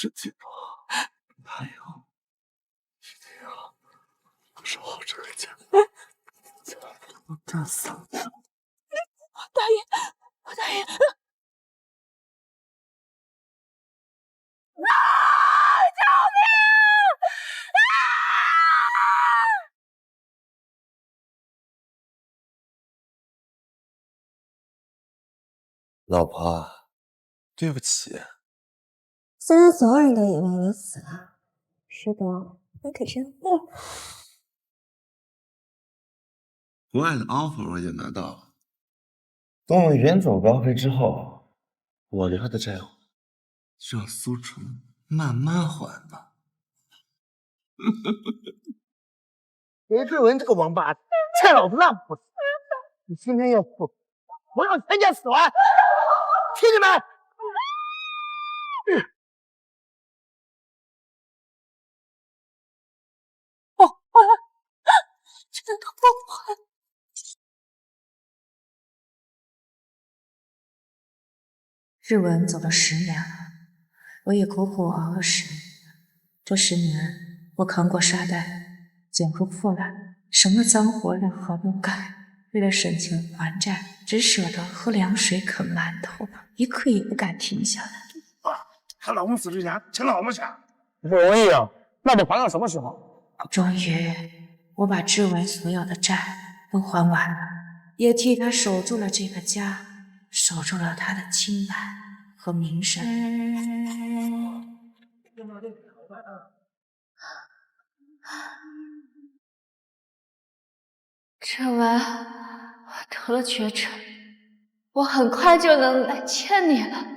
事情了。还有，一定要守好这个家，千万不能战死。大爷，大爷！救命！老婆，对不起。虽然所有人都以为我死了，师哥，你可真笨。国外的 offer 我已经拿到了，等我远走高飞之后，我留下的债务需要苏纯慢慢还吧。别志文这个王八蛋，欠老子烂不死！你今天要付，我让全家死完！听见没？我还，真的不还。日文走了10年了，我也苦苦熬了10年。这10年，我扛过沙袋，捡过破烂，什么脏活累活都干。为了省钱还债，只舍得喝凉水啃馒头，一刻也不敢停下来。她老公死之前欠了好多钱，不容易啊，那得还到什么时候？终于，我把志文所有的债都还完了，也替他守住了这个家，守住了他的清白和名声。志文，我得了绝症，我很快就能来见你了。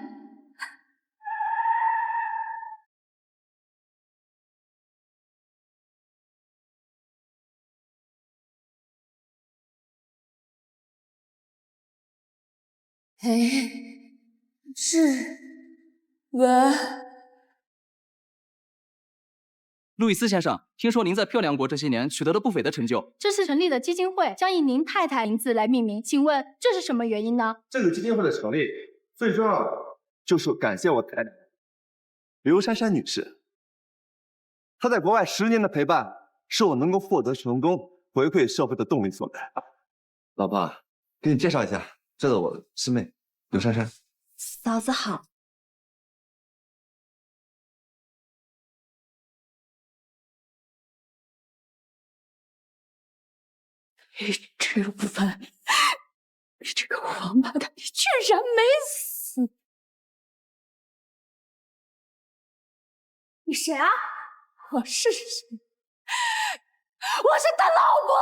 志文，路易斯先生，听说您在漂亮国这些年取得了不菲的成就。这次成立的基金会将以您太太名字来命名，请问这是什么原因呢？这个基金会的成立，最重要的就是感谢我太太刘珊珊女士。她在国外10年的陪伴，是我能够获得成功、回馈社会的动力所在。老婆，给你介绍一下，这是我的师妹刘珊珊。嫂子好。志文，你这个王八蛋，你居然没死！你谁啊？我是谁？我是他老婆。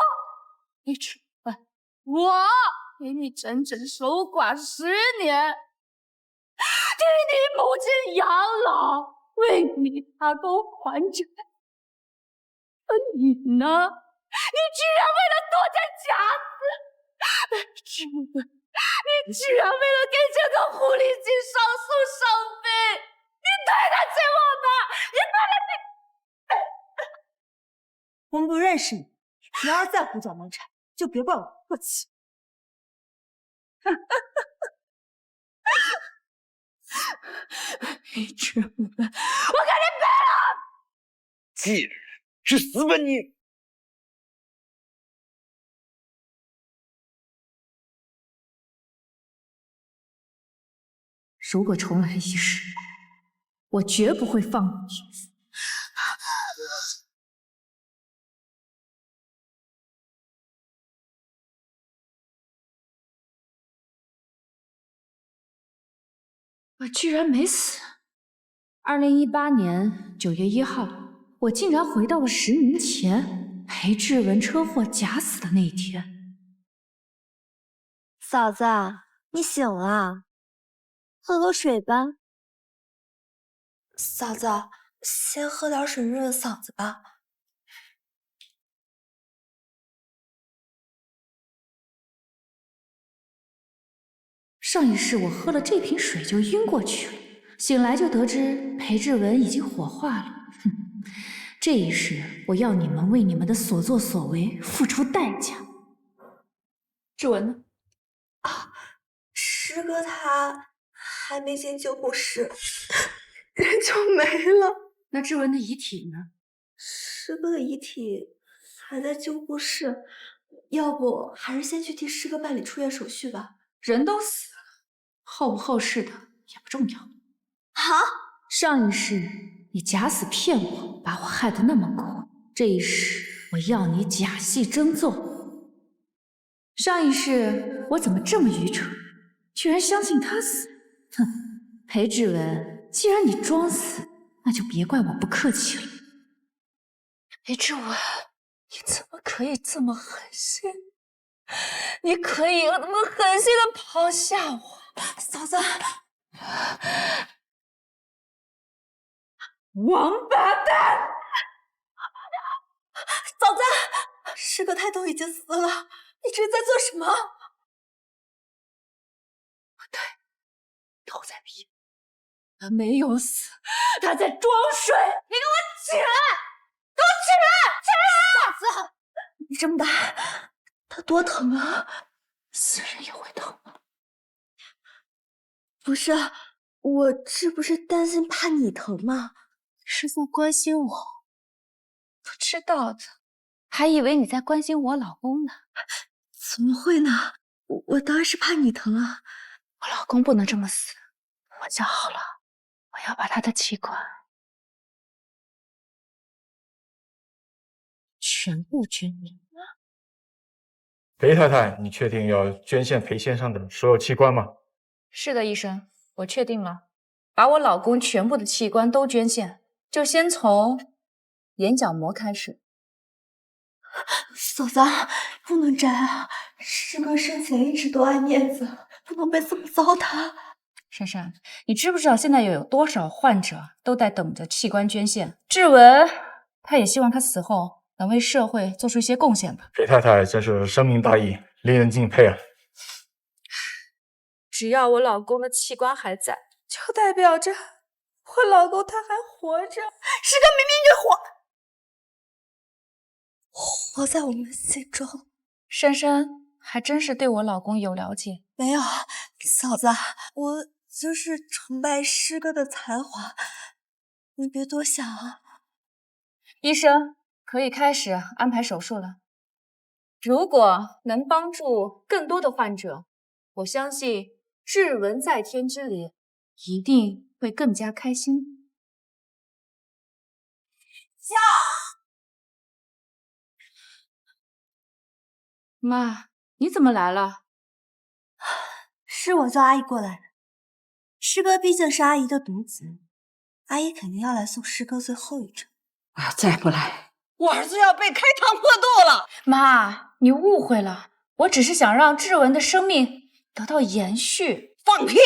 你志文，我给你整整守寡10年，替你母亲养老，为你打工还债。而你呢？你居然为了躲着夹子，志文，你居然为了给这个狐狸精上诉上飞，你对得起我吗？你对得起？我们不认识你，你要是再胡搅蛮缠，就别怪我客气。志文，我跟你掰了！贱人，去死吧你！如果重来一世，我绝不会放过你。我居然没死。2018年9月1号，我竟然回到了10年前裴志文车祸假死的那一天。嫂子，你醒了，喝口水吧。嫂子，先喝点水润润嗓子吧。上一世我喝了这瓶水就晕过去了，醒来就得知裴志文已经火化了。哼，这一世我要你们为你们的所作所为付出代价。志文呢？师哥他还没进救护室。人就没了。那志文的遗体呢？师哥的遗体还在救护室，要不还是先去替师哥办理出院手续吧。人都死了，后不后事的也不重要。好，上一世你假死骗我，把我害得那么苦，这一世我要你假戏真做。上一世我怎么这么愚蠢，居然相信他死？哼，裴志文，既然你装死，那就别怪我不客气了。裴志文，你怎么可以这么狠心？你可以那么狠心的抛下我，嫂子！王八蛋！嫂子，师哥他都已经死了，你这是在做什么？不对，都在骗，他没有死，他在装睡！你给我起来！给我起来！起来！嫂子，你这么打，他多疼啊！死人也会疼吗？不是，我这不是担心怕你疼吗？是在关心我。不知道的，还以为你在关心我老公呢。怎么会呢？我当然是怕你疼啊！我老公不能这么死。我想好了，我要把他的器官全部捐给你。裴太太，你确定要捐献裴先生的所有器官吗？是的，医生，我确定了，把我老公全部的器官都捐献，就先从眼角膜开始。嫂子，不能摘啊！师哥生前一直都爱面子，不能被这么糟蹋。珊珊，你知不知道现在又有多少患者都在等着器官捐献？志文，他也希望他死后能为社会做出一些贡献吧。裴太太真是深明大义，令人敬佩啊！只要我老公的器官还在，就代表着我老公他还活着。师哥明明就活在我们心中。珊珊还真是对我老公有了解。没有，嫂子，我就是崇拜师哥的才华，你别多想啊。医生可以开始安排手术了。如果能帮助更多的患者，我相信志文在天之灵一定会更加开心。妈，你怎么来了？是我叫阿姨过来的。师哥毕竟是阿姨的独子，阿姨肯定要来送师哥最后一程。我要再不来，我儿子要被开膛破肚了。妈，你误会了，我只是想让志文的生命得到延续。放屁！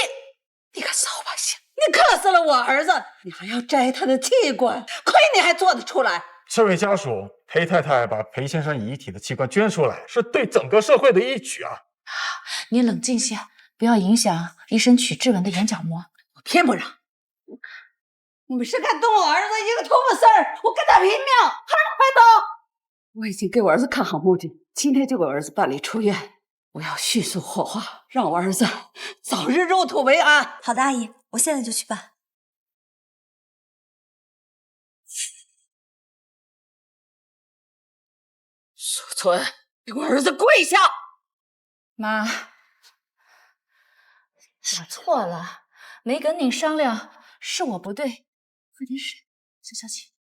你个扫把星，你克死了我儿子，你还要摘他的器官，亏你还做得出来。这位家属，裴太太把裴先生遗体的器官捐出来，是对整个社会的义举啊！你冷静些，不要影响医生取志文的眼角膜。我偏不让！你们是敢动我儿子一个头发丝儿，我跟他拼命！还是快走！我已经给我儿子看好目的，今天就给我儿子办理出院。我要迅速火化，让我儿子早日入土为安。好的，阿姨，我现在就去办。苏存，给我儿子跪下！妈，我错了，没跟你商量，是我不对。喝点水，消消气。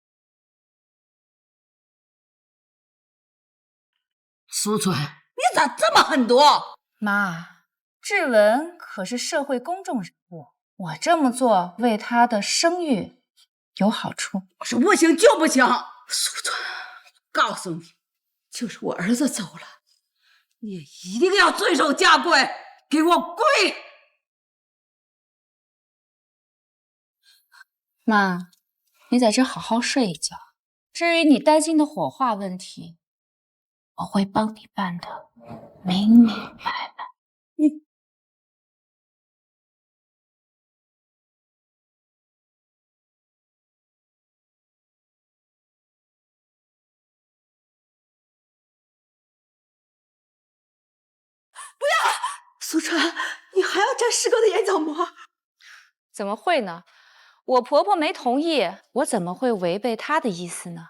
苏存，你咋这么狠毒？妈，志文可是社会公众人物，我这么做为他的声誉有好处。我说不行就不行，苏存，告诉你，就是我儿子走了，你也一定要遵守家规，给我跪！妈，你在这好好睡一觉。至于你担心的火化问题，我会帮你办的明明白白。苏川，你还要摘师哥的眼角膜？怎么会呢？我婆婆没同意，我怎么会违背她的意思呢？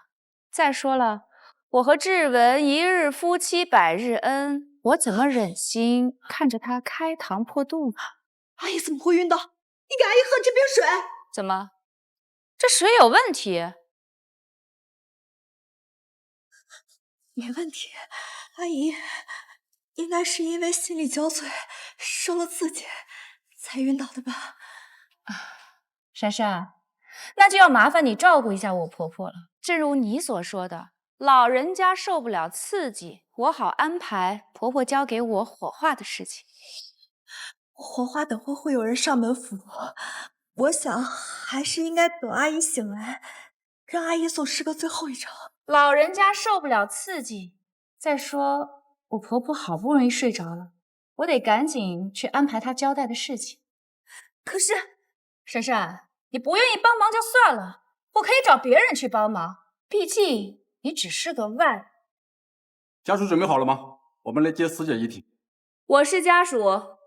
再说了，我和志文一日夫妻百日恩，我怎么忍心看着他开膛破肚呢？阿姨怎么会晕倒？你给阿姨喝这瓶水。怎么，这水有问题？没问题，阿姨应该是因为心力交瘁，受了刺激才晕倒的吧？珊珊，那就要麻烦你照顾一下我婆婆了。正如你所说的，老人家受不了刺激，我好安排婆婆交给我火化的事情。火化等会会有人上门扶我，我想还是应该等阿姨醒来，让阿姨送师哥最后一程。老人家受不了刺激，再说我婆婆好不容易睡着了，我得赶紧去安排她交代的事情。可是，珊珊，你不愿意帮忙就算了，我可以找别人去帮忙，毕竟你只是个外。家属准备好了吗？我们来接死者遗体。我是家属。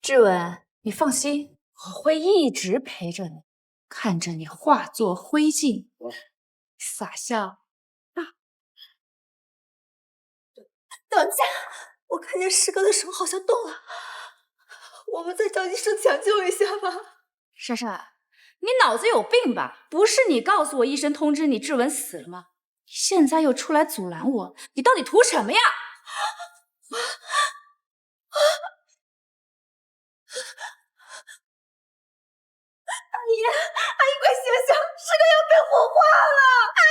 志文，你放心，我会一直陪着你，看着你化作灰烬，傻笑。等一下，我看见师哥的手好像动了，我们再叫医生抢救一下吧。珊珊，你脑子有病吧？不是你告诉我医生通知你志文死了吗？你现在又出来阻拦我，你到底图什么呀？阿姨，阿姨快醒醒，师哥要被火化了！阿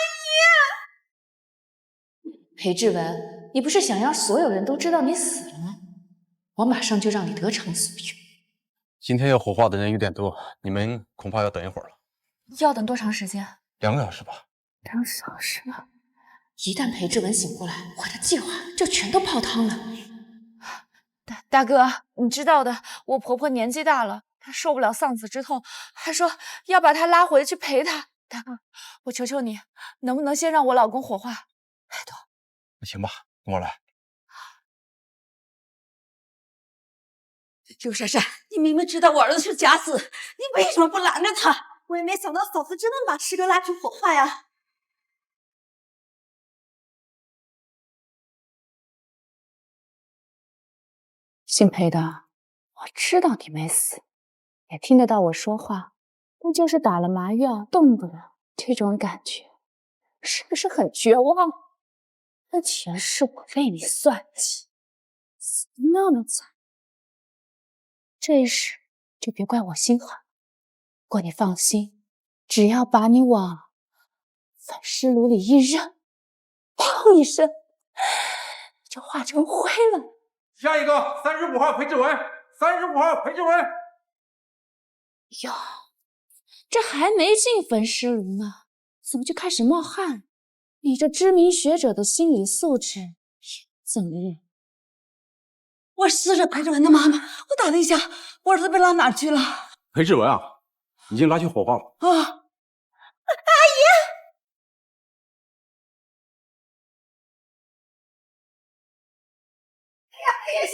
姨，裴志文，你不是想要所有人都知道你死了吗？我马上就让你得偿所愿。今天要火化的人有点多，你们恐怕要等一会儿了。要等多长时间2个小时吧。2小时了。一旦裴志文醒过来，我的计划就全都泡汤了。大哥，你知道的，我婆婆年纪大了，她受不了丧子之痛，还说要把她拉回去陪她。大哥，我求求你，能不能先让我老公火化？拜托。那行吧，跟我来。刘珊珊，你明明知道我儿子是假死，你为什么不拦着他？我也没想到嫂子真能把师哥拉去火化呀。姓裴的，我知道你没死，也听得到我说话，但就是打了麻药动不了，这种感觉是不是很绝望？那前世我为你算计，死得那么惨，这一世就别怪我心狠。不过你放心，只要把你往焚尸炉里一扔，砰一声，就化成灰了。下一个35号裴志文，35号裴志文。哟，这还没进焚尸炉呢，怎么就开始冒汗？你这知名学者的心理素质也怎么样？我是死者裴志文的妈妈，我打了一下，我儿子被拉哪去了？裴志文啊，已经拉去火化了。啊！阿姨！别下！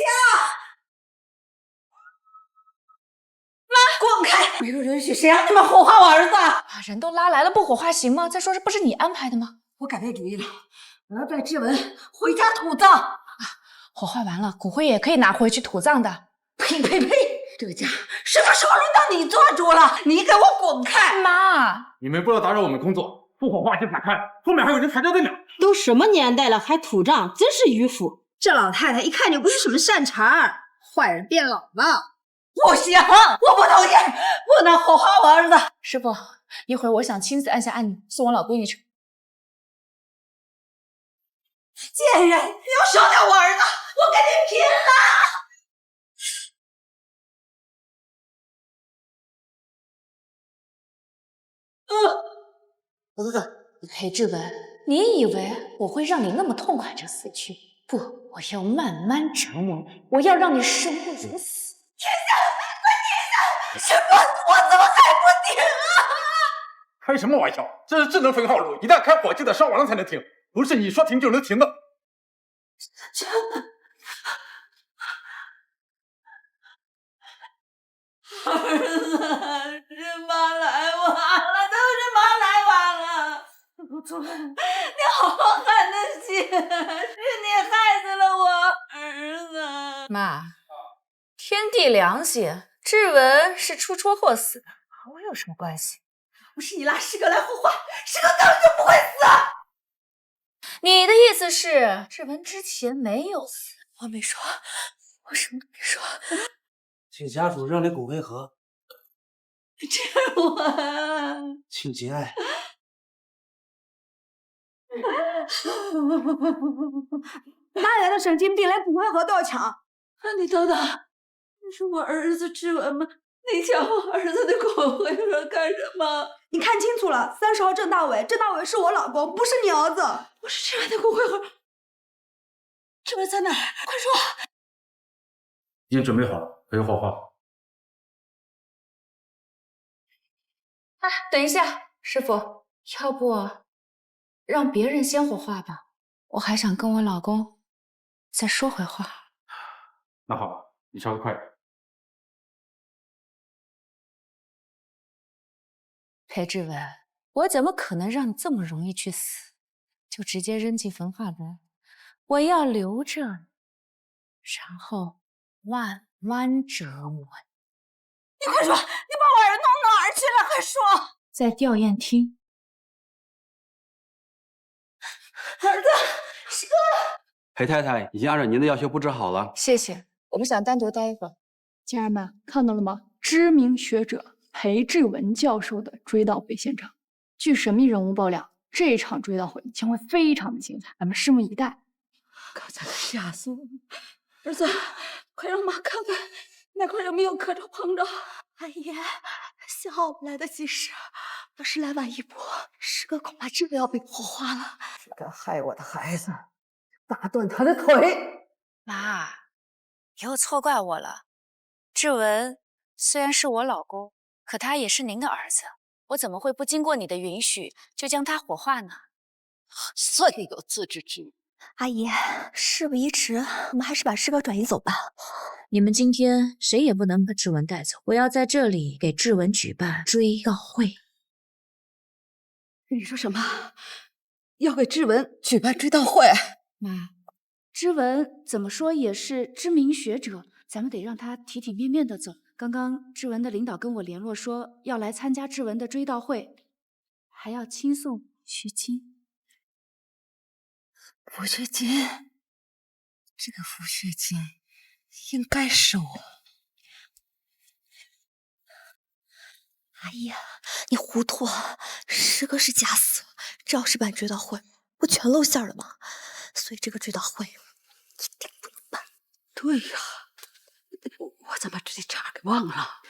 滚开！没有允许，谁让你们火化我儿子？把人都拉来了，不火化行吗？再说这不是你安排的吗？我改变主意了，我要带志文回家土葬。火化完了，骨灰也可以拿回去土葬的。呸呸呸！这个家什么时候轮到你做主了？你给我滚开！妈，你们不要打扰我们工作，不火化就闪开，后面还有人抬着的呢。都什么年代了，还土葬，真是迂腐。这老太太一看就不是什么善茬，坏人变老了。不行，我不同意，不能火化我儿子。师傅，一会儿我想亲自按下按钮，送我老闺女去。贱人，你要烧掉我儿子，我跟你拼了！裴志文，你以为我会让你那么痛快就死去？不，我要慢慢折磨你，我要让你生不如死。停下！快停下！什么？我怎么还不停啊？开什么玩笑？这是智能分号炉，一旦开火就得烧完了才能停，不是你说停就能停的。主任，你好狠的心，是你害死了我儿子。妈，天地良心，志文是出车祸死的，和我有什么关系？不是你拉师哥来火化，师哥根本就不会死。你的意思是志文之前没有死？我没说，我什么都没说。请家属让领骨灰盒。志文，请节哀。哪来的神经病，连骨灰盒都要抢？你等等，你是我儿子志文吗？你抢我儿子的骨灰盒干什么？你看清楚了，30号郑大伟，郑大伟是我老公，不是你儿子。我是志文的骨灰盒。志文在哪？快说！已经准备好了，可以火化。哎，等一下，师傅，要不让别人先火化吧？我还想跟我老公再说会话。那好，你稍微快点。裴志文，我怎么可能让你这么容易去死？就直接扔进焚化炉？我要留着你，然后慢慢折磨你。你快说，你把我儿子弄哪儿去了？快说！在吊唁厅。儿子，师哥。裴太太已经按照您的要求布置好了。谢谢，我们想单独待一会儿。家人们看到了吗？知名学者裴志文教授的追悼会现场。据神秘人物爆料，这场追悼会将会非常的精彩，咱们拭目以待。刚才吓死我了！儿子，快让妈看看那块有没有磕着碰着。阿姨，幸好我们来得及时，要是来晚一步，师哥恐怕真的要被火化了。是敢害我的孩子，打断他的腿！妈，又错怪我了。志文虽然是我老公，可他也是您的儿子，我怎么会不经过你的允许就将他火化呢？算你有自知之明。阿姨，事不宜迟，我们还是把师哥转移走吧。你们今天谁也不能把志文带走，我要在这里给志文举办追悼会。你说什么？要给志文举办追悼会？妈，志文怎么说也是知名学者，咱们得让他体体面面的走。刚刚志文的领导跟我联络说要来参加志文的追悼会，还要亲送徐青。抚恤金，这个抚恤金应该是我。阿姨，你糊涂了，师哥是假死，这要是办追悼会，不全露馅了吗？所以这个追悼会一定不能办。对呀，我怎么这茬给忘了？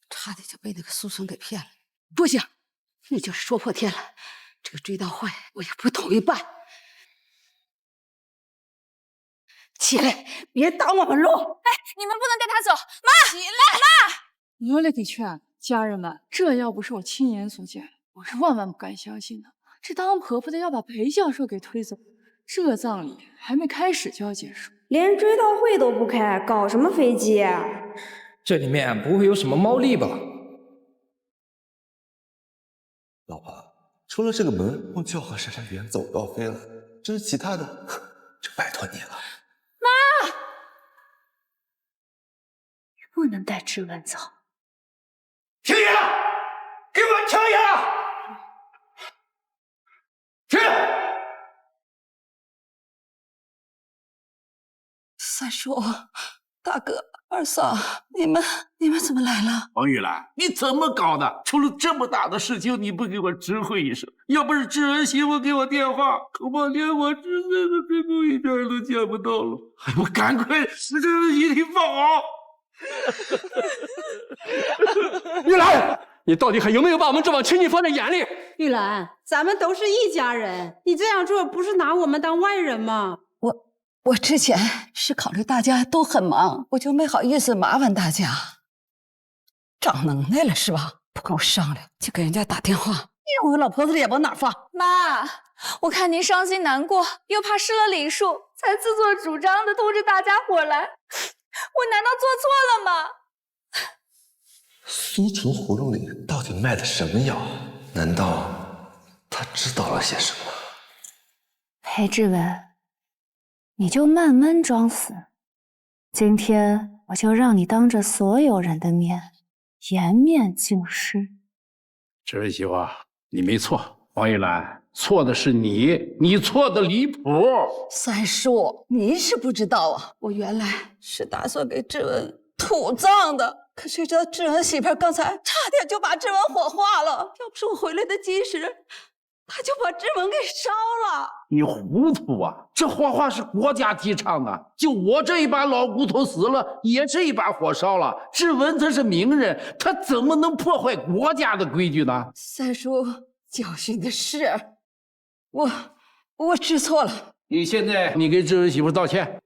差点就被那个苏孙给骗了。不行，你就是说破天了，这个追悼会我也不同意办。起来，别挡我们路！哎，你们不能带他走！妈，起来！妈，我勒个去！家人们，这要不是我亲眼所见，我是万万不敢相信的。这当婆婆的要把裴教授给推走，这葬礼还没开始就要结束，连追悼会都不开，搞什么飞机啊？这里面不会有什么猫腻吧？老婆，除了这个门，我就要和珊珊远走高飞了。至于其他的，就拜托你了。妈，不能带志文走。停下！给我停下！停！三叔，大哥，二嫂，你们怎么来了？王玉兰，你怎么搞的？出了这么大的事情，你不给我知会一声？要不是志文媳妇给我电话，恐怕连我侄子的最后一面都见不到了。还不赶快使这个遗体放好！玉兰，你到底还有没有把我们这帮亲戚放在眼里？玉兰，咱们都是一家人，你这样做不是拿我们当外人吗？我之前是考虑大家都很忙，我就没好意思麻烦大家。长能耐了是吧？不跟我商量就给人家打电话，你让我老婆子脸往哪放？妈，我看您伤心难过，又怕失了礼数，才自作主张的通知大家伙来。我难道做错了吗？苏城葫芦里到底卖的什么药？难道他知道了些什么？裴志文，你就慢慢装死。今天我就让你当着所有人的面颜面尽失。这位媳妇，你没错，王玉兰错的是你，你错的离谱。三叔，您是不知道啊，我原来是打算给志文土葬的，可谁知道志文媳妇刚才差点就把志文火化了，要不是我回来的及时，他就把志文给烧了。你糊涂啊！这火化是国家提倡的，就我这一把老骨头死了，也是一把火烧了。志文他是名人，他怎么能破坏国家的规矩呢？三叔，教训的是我知错了。现在你给志文媳妇道歉。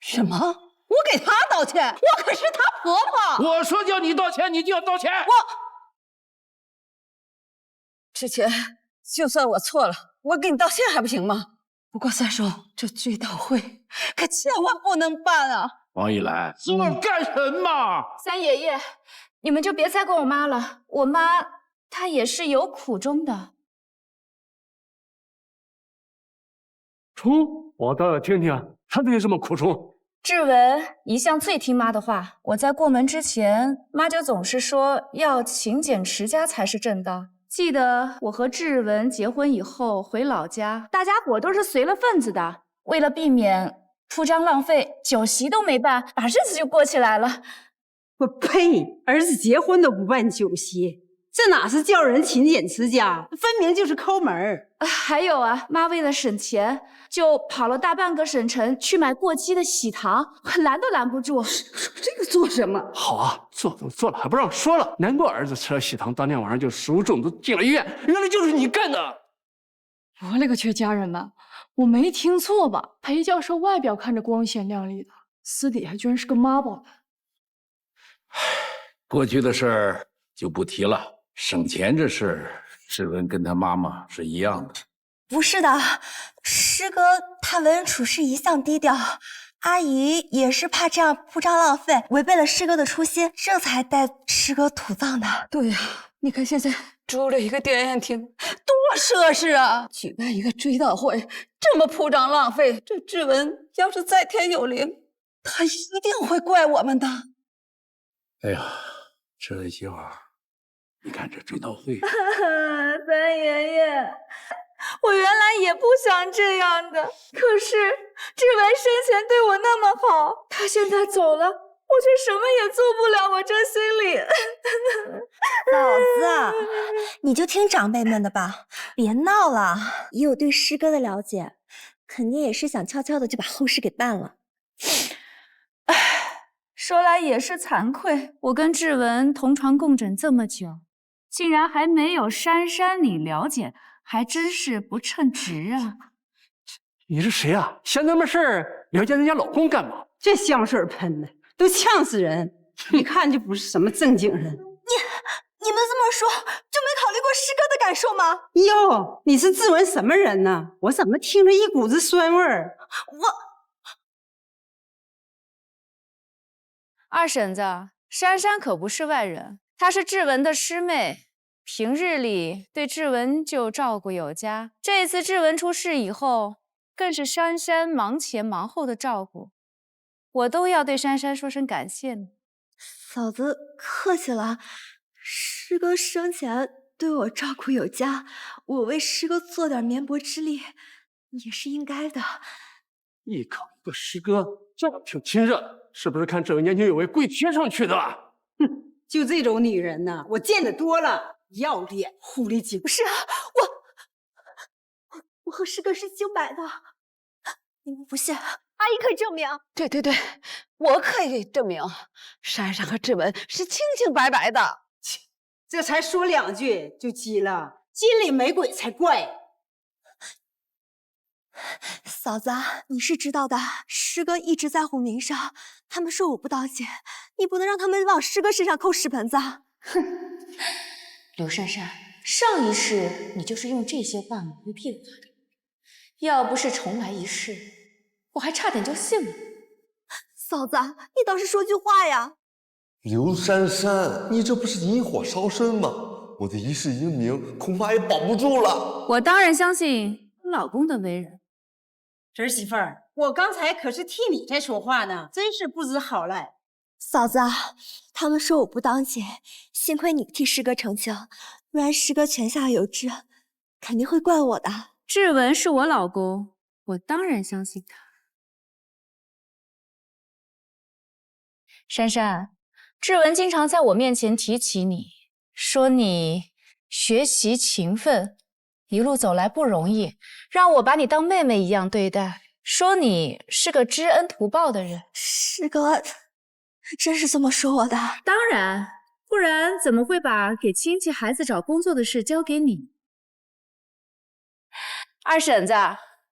什么？我给她道歉？我可是她婆婆。我说叫你道歉，你就要道歉。之前就算我错了，我给你道歉还不行吗？不过三叔，这追悼会可千万不能办啊！王一兰，你干什么？三爷爷，你们就别再管我妈了，我妈她也是有苦衷的。衷？我倒要听听他有什么苦衷。志文一向最听妈的话，我在过门之前，妈就总是说要勤俭持家才是正道。记得我和志文结婚以后回老家，大家伙都是随了份子的，为了避免铺张浪费，酒席都没办，把日子就过起来了。我呸！儿子结婚都不办酒席，这哪是叫人勤俭持家，分明就是抠门儿。还有啊，妈为了省钱，就跑了大半个省城去买过期的喜糖，拦都拦不住。说这个做什么？好啊，做都做了，还不让说了。难怪儿子吃了喜糖，当天晚上就食物中毒进了医院，原来就是你干的。我勒个去，家人们，我没听错吧？裴教授外表看着光鲜亮丽的，私底下居然是个妈宝男。过去的事儿就不提了，省钱这事，志文跟他妈妈是一样的。不是的，师哥他为人处事一向低调，阿姨也是怕这样铺张浪费，违背了师哥的初心，这才带师哥土葬的。对呀，你看现在租了一个电宴厅，多奢侈啊！举办一个追悼会，这么铺张浪费，这志文要是在天有灵，他一定会怪我们的。哎呀，这位媳妇，你看这追悼会。三爷爷，我原来也不想这样的，可是志文生前对我那么好，他现在走了，我却什么也做不了，我这心里。嫂子，你就听长辈们的吧，别闹了。以我对师哥的了解，肯定也是想悄悄的就把后事给办了。说来也是惭愧，我跟志文同床共枕这么久，竟然还没有珊珊你了解，还真是不称职啊！你是谁啊？嫌那么事儿了解人家老公干嘛？这香水喷的都呛死人，一看就不是什么正经人。你们这么说，就没考虑过师哥的感受吗？哟，你是志文什么人呢？我怎么听着一股子酸味儿？二婶子，珊珊可不是外人，她是志文的师妹，平日里对志文就照顾有加。这次志文出事以后，更是珊珊忙前忙后的照顾，我都要对珊珊说声感谢呢。嫂子客气了，师哥生前对我照顾有加，我为师哥做点绵薄之力也是应该的。一口一个师哥，这挺亲热的，是不是看这位年轻有为跪贴上去的？哼，就这种女人呢，我见得多了，要脸狐狸精。不是啊，我和师哥是清白的，你们不信，阿姨可以证明。对，我可以证明，珊珊和志文是清清白白的。这才说两句就急了，心里没鬼才怪。嫂子，你是知道的，师哥一直在乎名声，他们说我不道歉，你不能让他们往师哥身上扣屎盆子。哼，刘珊珊，上一世你就是用这些话蒙蔽了他的，要不是重来一世，我还差点就信了。嫂子，你倒是说句话呀！刘珊珊，你这不是引火烧身吗？我的一世英名恐怕也保不住了。我当然相信老公的为人。侄媳妇儿，我刚才可是替你在说话呢，真是不知好赖。嫂子，他们说我不当姐，幸亏你替师哥澄清，不然师哥泉下有知，肯定会怪我的。志文是我老公，我当然相信他。珊珊，志文经常在我面前提起你，说你学习勤奋，一路走来不容易，让我把你当妹妹一样对待，说你是个知恩图报的人。师哥真是这么说我的？当然，不然怎么会把给亲戚孩子找工作的事交给你？二婶子，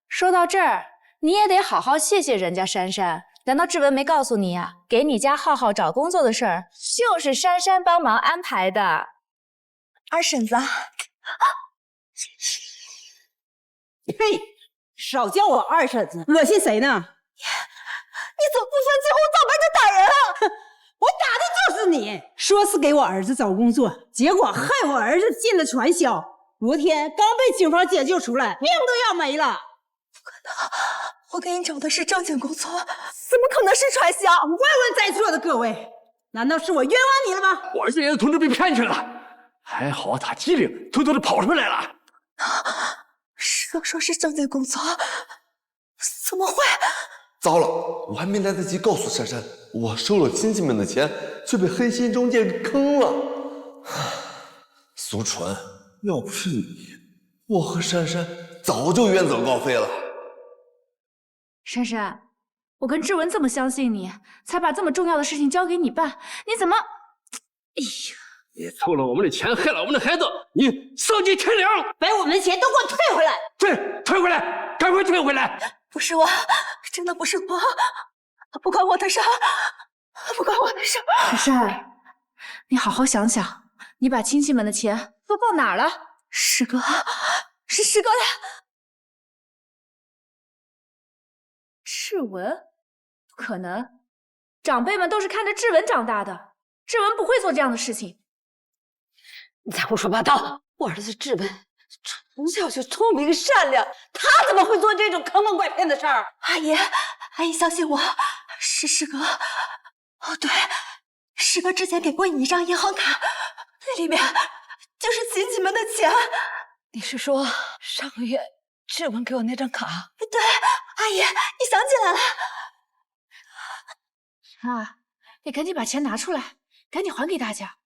说到这儿，你也得好好谢谢人家珊珊。难道志文没告诉你呀？给你家浩浩找工作的事儿，就是珊珊帮忙安排的。二婶子，嘿，少叫我二婶子，恶心谁呢？你怎么不分青红皂白就打人啊？我打的就是你！说是给我儿子找工作，结果害我儿子进了传销。昨天刚被警方解救出来，命都要没了。不可能，我给你找的是正经工作，怎么可能是传销？问问在座的各位，难道是我冤枉你了吗？我儿子也同志被骗去了，还好他机灵，偷偷的跑出来了。师哥说是正经工作，怎么会？糟了，我还没来得及告诉珊珊，我收了亲戚们的钱，却被黑心中介给坑了。苏纯，要不是你，我和珊珊早就远走高飞了。珊珊，我跟志文这么相信你，才把这么重要的事情交给你办，你怎么……哎呀！你偷了我们的钱，害了我们的孩子，你丧尽天良！把我们的钱都给我退回来！退回来，赶快退回来！不是我，真的不是我，不关我的事，不关我的事。珊珊，你好好想想，你把亲戚们的钱都放哪儿了？师哥，是师哥的。志文？不可能，长辈们都是看着志文长大的，志文不会做这样的事情。你在胡说八道！我儿子志文从小就聪明善良，他怎么会做这种坑蒙拐骗的事儿？阿姨，阿姨相信我，是师哥。哦，对，师哥之前给过你一张银行卡，那里面就是亲戚们的钱。你是说上个月志文给我那张卡？对，阿姨，你想起来了。啊，你赶紧把钱拿出来，赶紧还给大家。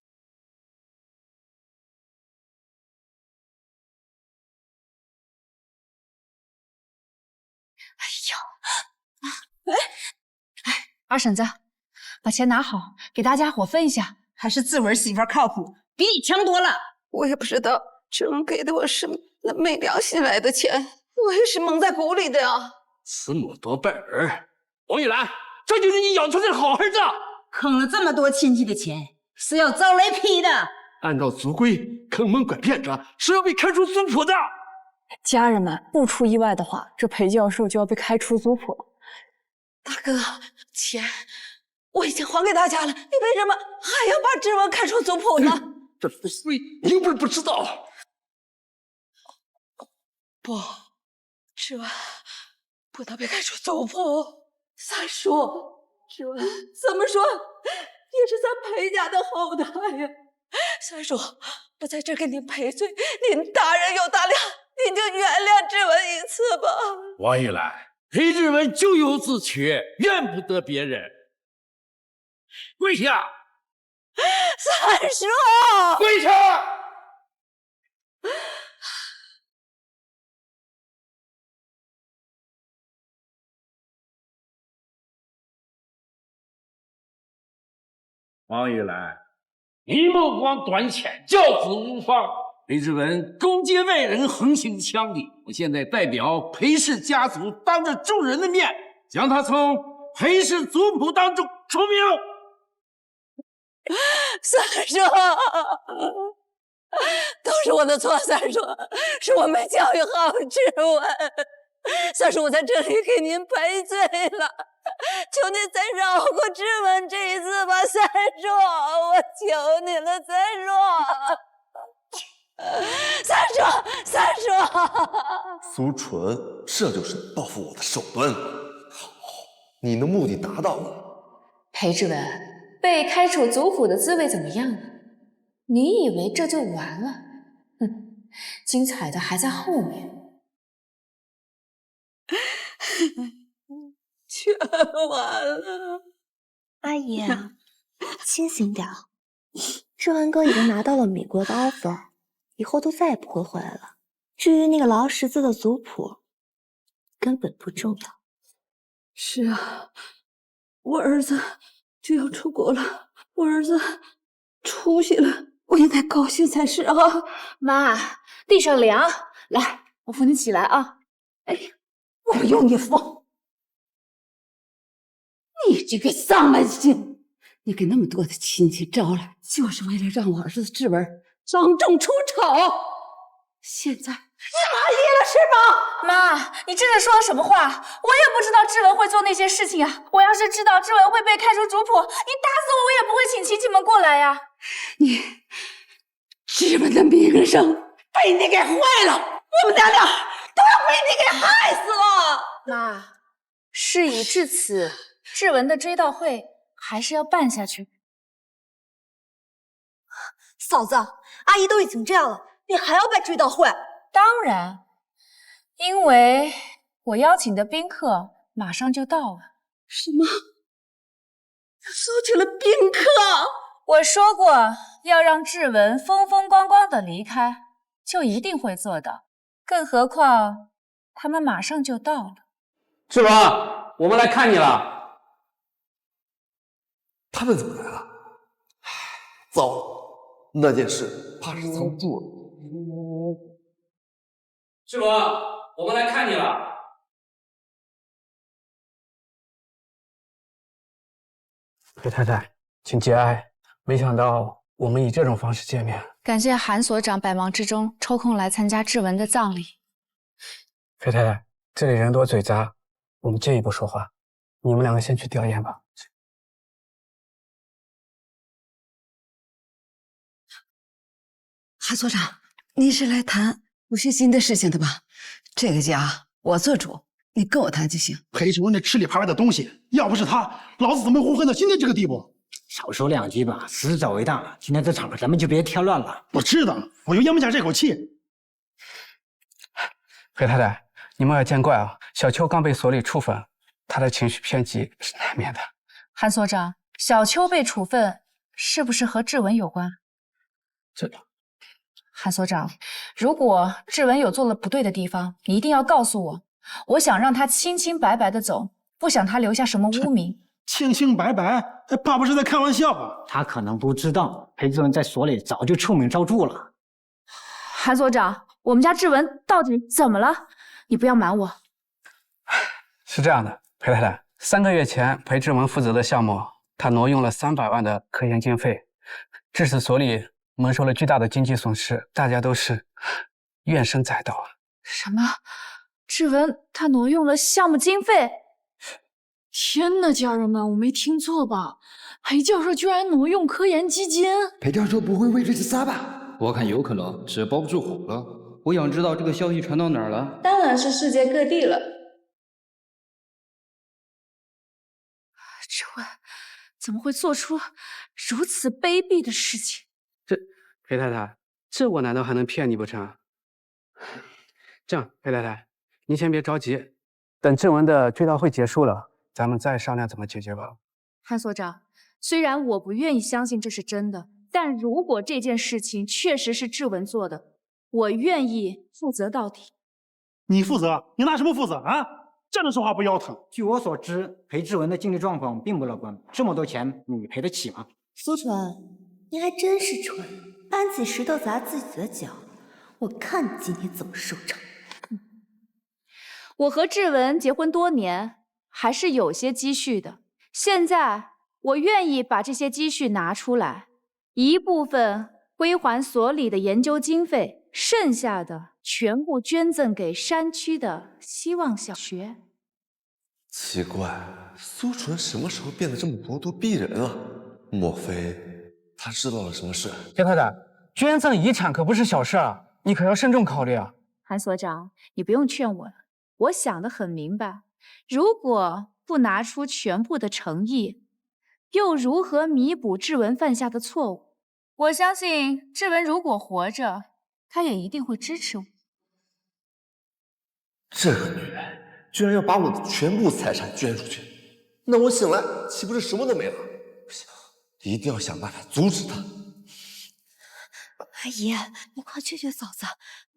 二婶子，把钱拿好，给大家伙分一下。还是志文媳妇靠谱，比你强多了。我也不知道志文给的我是那没良心来的钱，我也是蒙在鼓里的呀。慈母多败儿，王玉兰，这就是你养出来的好儿子。坑了这么多亲戚的钱，是要遭雷劈的。按照族规，坑蒙拐骗者是要被开除族谱的。家人们，不出意外的话，这裴教授就要被开除族谱了。大哥，钱我已经还给大家了，你为什么还要把志文开除族谱呢？这不对，你又不是不知道。不，志文不能被开除族谱。三叔，志文怎么说也是咱裴家的后代呀。三叔，我在这给您赔罪，您大人有大量，您就原谅志文一次吧。王玉兰，裴志文咎由自取，怨不得别人。跪下！三叔，跪下！王玉兰，你目光短浅，教子无方。裴志文攻击外人，横行乡里。我现在代表裴氏家族，当着众人的面，将他从裴氏族谱当中除名。三叔，都是我的错，三叔，是我没教育好志文。三叔，我在这里给您赔罪了，求您再饶过志文这一次吧，三叔，我求你了，三叔。三叔，苏纯，这就是你报复我的手段。好，你的目的达到了。裴志文，被开除族谱的滋味怎么样呢？你以为这就完了？哼，精彩的还在后面。全完了。阿姨，清醒点。志文哥已经拿到了美国的 offer， 以后都再也不会回来了。至于那个劳什子的族谱，根本不重要。是啊，我儿子就要出国了，我儿子出息了，我应该高兴才是啊！妈，地上凉，来，我扶你起来啊！哎，我不用你扶，你这个丧门星，你给那么多的亲戚招来，就是为了让我儿子志文当众出丑。现在你满意了是吗？妈，你这是说的什么话？我也不知道志文会做那些事情呀。我要是知道志文会被开除族谱，你打死我也不会请亲戚们过来呀。你志文的名声被你给坏了，我们娘俩都要被你给害死了。妈，事已至此，志文的追悼会还是要办下去。嫂子，阿姨都已经这样了，你还要办追悼会？当然，因为我邀请的宾客马上就到了。什么？收起了宾客？我说过要让志文风风光光的离开，就一定会做到。更何况他们马上就到了。志文，我们来看你了。他们怎么来了？唉，糟了，那件事怕是藏不住了。志文，我们来看你了。裴太太，请节哀。没想到我们以这种方式见面。感谢韩所长百忙之中抽空来参加志文的葬礼。裴太太，这里人多嘴杂，我们借一步说话。你们两个先去吊唁吧。韩所长，你是来谈吴学新的事情的吧？这个家我做主，你跟我谈就行。裴志文那吃里扒外的东西，要不是他，老子怎么会混到今天这个地步？少说两句吧，死者为大。今天这场合咱们就别添乱了。我知道，我就咽不下这口气。裴太太，你们要见怪啊！小秋刚被所里处分，他的情绪偏激是难免的。韩所长，小秋被处分是不是和志文有关？韩所长，如果志文有做了不对的地方，你一定要告诉我。我想让他清清白白的走，不想他留下什么污名。清清白白，爸爸是在开玩笑吧？他可能不知道，裴志文在所里早就臭名昭著了。韩所长，我们家志文到底怎么了？你不要瞒我。是这样的，裴太太，3个月前裴志文负责的项目，他挪用了300万的科研经费，致使所里蒙受了巨大的经济损失，大家都是怨声载道啊！什么？志文他挪用了项目经费？天哪，家人们，我没听错吧？裴教授居然挪用科研基金？裴教授不会为这自杀吧？我看有可能，只是包不住火了。我想知道这个消息传到哪儿了？当然是世界各地了。志文怎么会做出如此卑鄙的事情？裴太太，这我难道还能骗你不成？这样，裴太太，您先别着急，等志文的追悼会结束了，咱们再商量怎么解决吧。韩所长，虽然我不愿意相信这是真的，但如果这件事情确实是志文做的，我愿意负责到底。你负责？你拿什么负责啊？站着说话不腰疼。据我所知，裴志文的经济状况并不乐观，这么多钱你赔得起吗？苏纯，你还真是蠢，搬起石头砸自己的脚。我看你今天怎么收场。我和志文结婚多年，还是有些积蓄的。现在我愿意把这些积蓄拿出来，一部分归还所里的研究经费，剩下的全部捐赠给山区的希望小学。奇怪，苏纯什么时候变得这么咄咄逼人了？莫非他知道了什么事？裴太太，捐赠遗产可不是小事啊，你可要慎重考虑啊。韩所长，你不用劝我了，我想得很明白。如果不拿出全部的诚意，又如何弥补志文犯下的错误？我相信志文如果活着，他也一定会支持我。这个女人居然要把我的全部财产捐出去，那我醒来岂不是什么都没了？不行，一定要想办法阻止她。阿姨，你快劝劝嫂子，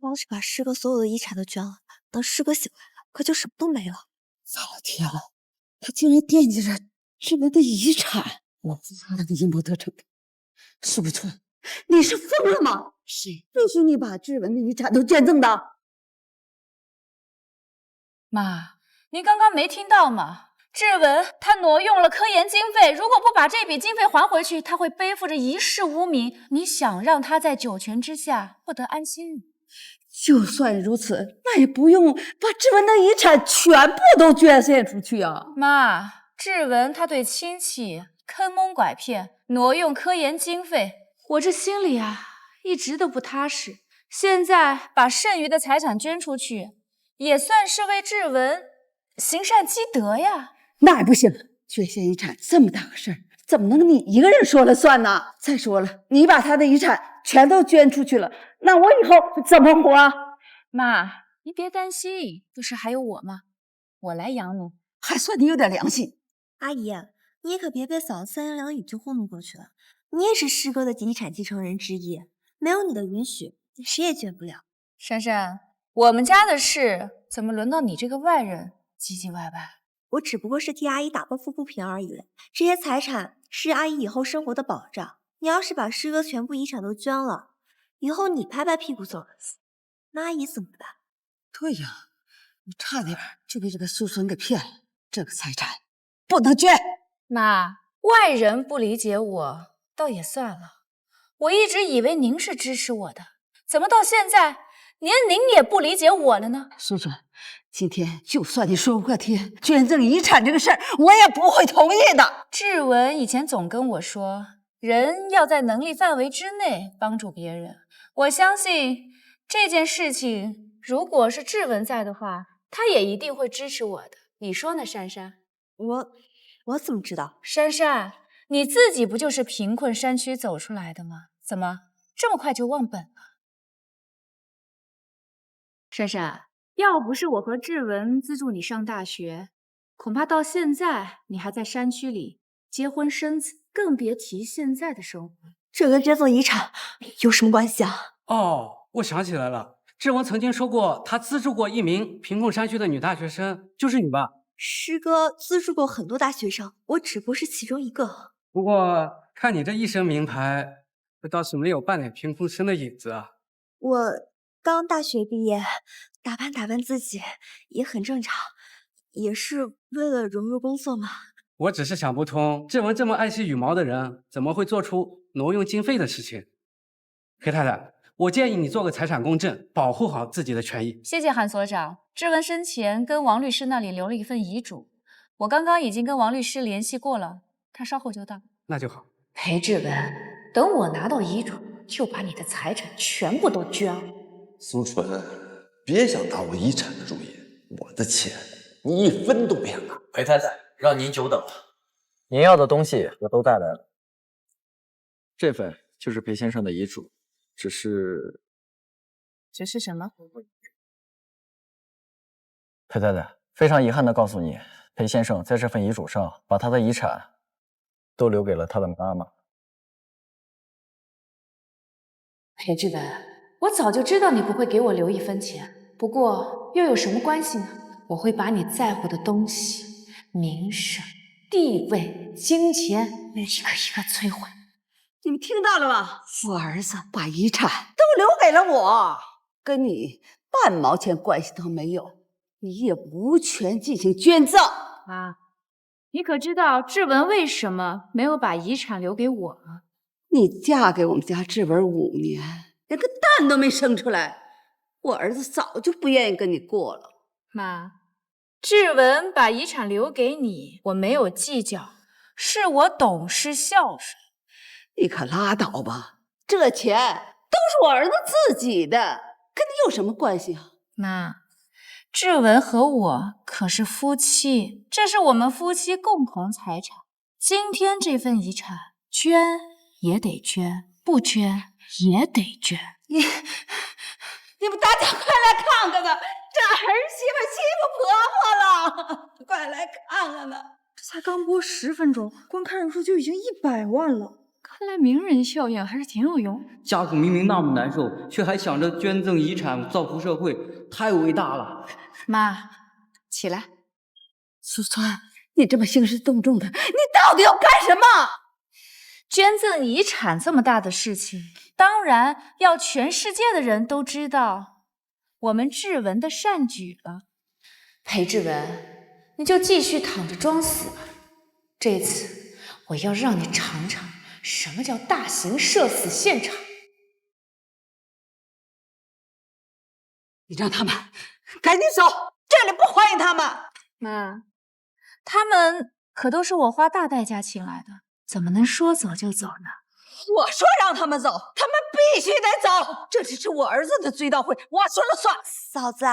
要是把师哥所有的遗产都捐了，等师哥醒来了，可就什么都没了。糟了天了，他竟然惦记着志文的遗产，我不他那个阴谋得逞的。苏不春，你是疯了吗？谁允许你把志文的遗产都捐赠的？妈，您刚刚没听到吗？志文他挪用了科研经费，如果不把这笔经费还回去，他会背负着一世污名。你想让他在九泉之下获得安心？就算如此，那也不用把志文的遗产全部都捐献出去啊！妈，志文他对亲戚坑蒙拐骗，挪用科研经费，我这心里啊一直都不踏实。现在把剩余的财产捐出去，也算是为志文行善积德呀。那也不行，捐献遗产这么大个事儿，怎么能你一个人说了算呢？再说了，你把他的遗产全都捐出去了，那我以后怎么活啊？妈，您别担心，不是还有我吗？我来养你，还算你有点良心。阿姨，你也可别被嫂子三言两语就糊弄过去了。你也是师哥的遗产继承人之一，没有你的允许，谁也捐不了。珊珊，我们家的事怎么轮到你这个外人唧唧歪歪？我只不过是替阿姨打抱不平而已。这些财产是阿姨以后生活的保障。你要是把师哥全部遗产都捐了，以后你拍拍屁股走人，那阿姨怎么办？对呀，你差点就被这个苏纯给骗了。这个财产不能捐。妈，外人不理解我倒也算了，我一直以为您是支持我的，怎么到现在连您也不理解我了呢？苏纯，今天就算你说破天捐赠遗产这个事儿，我也不会同意的。志文以前总跟我说，人要在能力范围之内帮助别人。我相信这件事情，如果是志文在的话，他也一定会支持我的。你说呢，珊珊？我怎么知道？珊珊，你自己不就是贫困山区走出来的吗？怎么这么快就忘本了？珊珊，要不是我和志文资助你上大学，恐怕到现在你还在山区里结婚生子，更别提现在的生活。这跟捐赠遗产有什么关系啊？哦，我想起来了，志文曾经说过，他资助过一名贫困山区的女大学生，就是你吧？师哥资助过很多大学生，我只不过是其中一个。不过看你这一身名牌，倒是没有半点贫困生的影子啊。我刚大学毕业，打扮自己也很正常，也是为了融入工作嘛。我只是想不通，志文这么爱惜羽毛的人，怎么会做出挪用经费的事情？黑太太，我建议你做个财产公证，保护好自己的权益。谢谢韩所长。志文生前跟王律师那里留了一份遗嘱，我刚刚已经跟王律师联系过了，他稍后就到。那就好。裴志文，等我拿到遗嘱，就把你的财产全部都捐了。苏纯，别想打我遗产的主意，我的钱你一分都别拿。裴太太，让您久等了，您要的东西我都带来了。这份就是裴先生的遗嘱，只是什么？裴太太，非常遗憾地告诉你，裴先生在这份遗嘱上把他的遗产都留给了他的妈妈。裴志文，我早就知道你不会给我留一分钱，不过又有什么关系呢？我会把你在乎的东西、名声、地位、金钱一个一个摧毁。你们听到了吧？我儿子把遗产都留给了我，跟你半毛钱关系都没有，你也无权进行捐赠。妈，你可知道志文为什么没有把遗产留给我吗？你嫁给我们家志文5年，连个蛋都没生出来，我儿子早就不愿意跟你过了。妈，志文把遗产留给你，我没有计较，是我懂事孝顺。你可拉倒吧，这钱都是我儿子自己的，跟你有什么关系啊？妈，志文和我可是夫妻，这是我们夫妻共同财产。今天这份遗产，捐也得捐，不捐也得捐。你们大家快来看看呐！这儿媳妇欺负婆婆了，快来看看呐！这才刚播10分钟，观看人数就已经100万了。看来名人效应还是挺有用。家属明明那么难受，却还想着捐赠遗产造福社会，太伟大了。妈，起来。苏川，你这么兴师动众的，你到底要干什么？捐赠遗产这么大的事情，当然要全世界的人都知道我们志文的善举了。裴志文，你就继续躺着装死吧。这次我要让你尝尝什么叫大型社死现场。你让他们赶紧走，这里不欢迎他们。妈，他们可都是我花大代价请来的，怎么能说走就走呢？我说让他们走，他们必须得走。这只是我儿子的追悼会，我说了算。嫂子，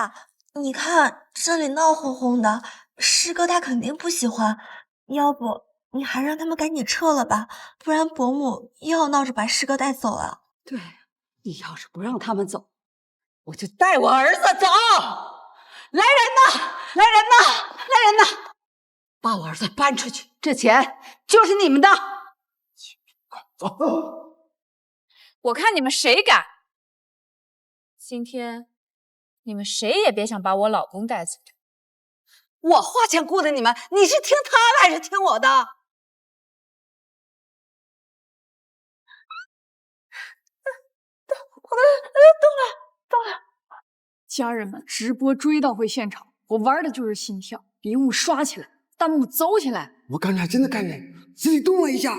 你看这里闹哄哄的，师哥他肯定不喜欢。要不你还让他们赶紧撤了吧，不然伯母又要闹着把师哥带走了。对，你要是不让他们走，我就带我儿子走。来人呐！来人呐！来人呐！把我儿子搬出去，这钱就是你们的。走。我看你们谁敢！今天你们谁也别想把我老公带走。我花钱雇的你们，你是听他的还是听我的？动了！家人们，直播追悼会现场，我玩的就是心跳，礼物刷起来，弹幕走起来。我刚才真的看见自己动了一下，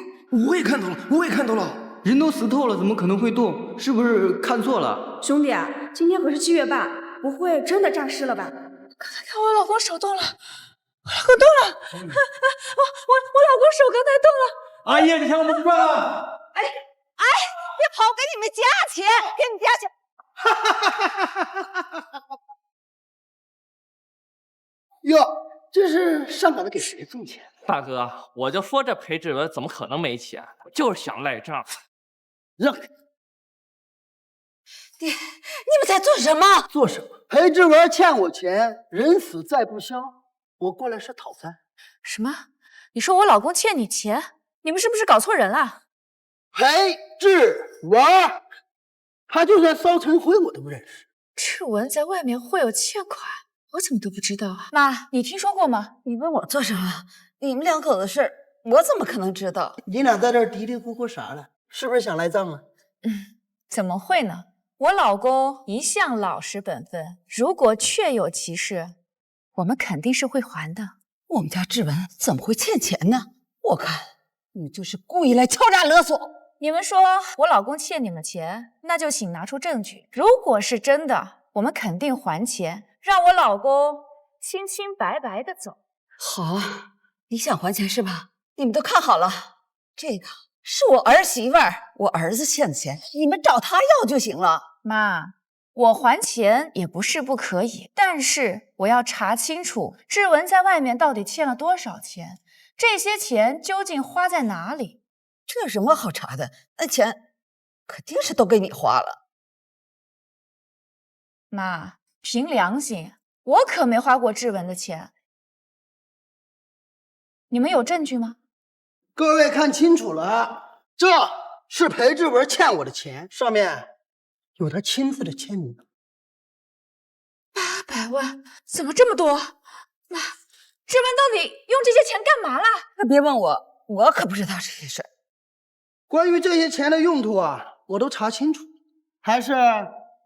我也看到了，人都死透了，怎么可能会动？是不是看错了？兄弟，今天可是7月8，不会真的诈尸了吧？刚才看我老公手动了，我老公动了，我老公手刚才动了。阿姨，你看我们赚了！哎，别跑，给你们加钱，给你们加钱。哟，这是上赶着给谁送钱？大哥，我就说这裴志文怎么可能没钱？我就是想赖账。让开！你们在做什么？做什么？裴志文欠我钱，人死债不消，我过来是讨债。什么？你说我老公欠你钱？你们是不是搞错人了？裴志文，他就算烧成灰我都不认识。志文在外面会有欠款，我怎么都不知道啊？妈，你听说过吗？你问我做什么？你们两口子事，我怎么可能知道？你俩在这儿嘀嘀咕咕啥了？是不是想赖账啊？怎么会呢？我老公一向老实本分，如果确有其事，我们肯定是会还的。我们家志文怎么会欠钱呢？我看你就是故意来敲诈勒索。你们说我老公欠你们钱，那就请拿出证据。如果是真的，我们肯定还钱，让我老公清清白白的走。好，你想还钱是吧？你们都看好了，这个是我儿媳妇儿，我儿子欠的钱，你们找他要就行了。妈，我还钱也不是不可以，但是我要查清楚志文在外面到底欠了多少钱，这些钱究竟花在哪里？这有什么好查的？那钱肯定是都给你花了。妈，凭良心，我可没花过志文的钱。你们有证据吗？各位看清楚了，这是裴志文欠我的钱，上面有他亲自的签名。800万，怎么这么多？妈，志文到底用这些钱干嘛了？别问我，我可不知道这些事儿。关于这些钱的用途啊，我都查清楚，还是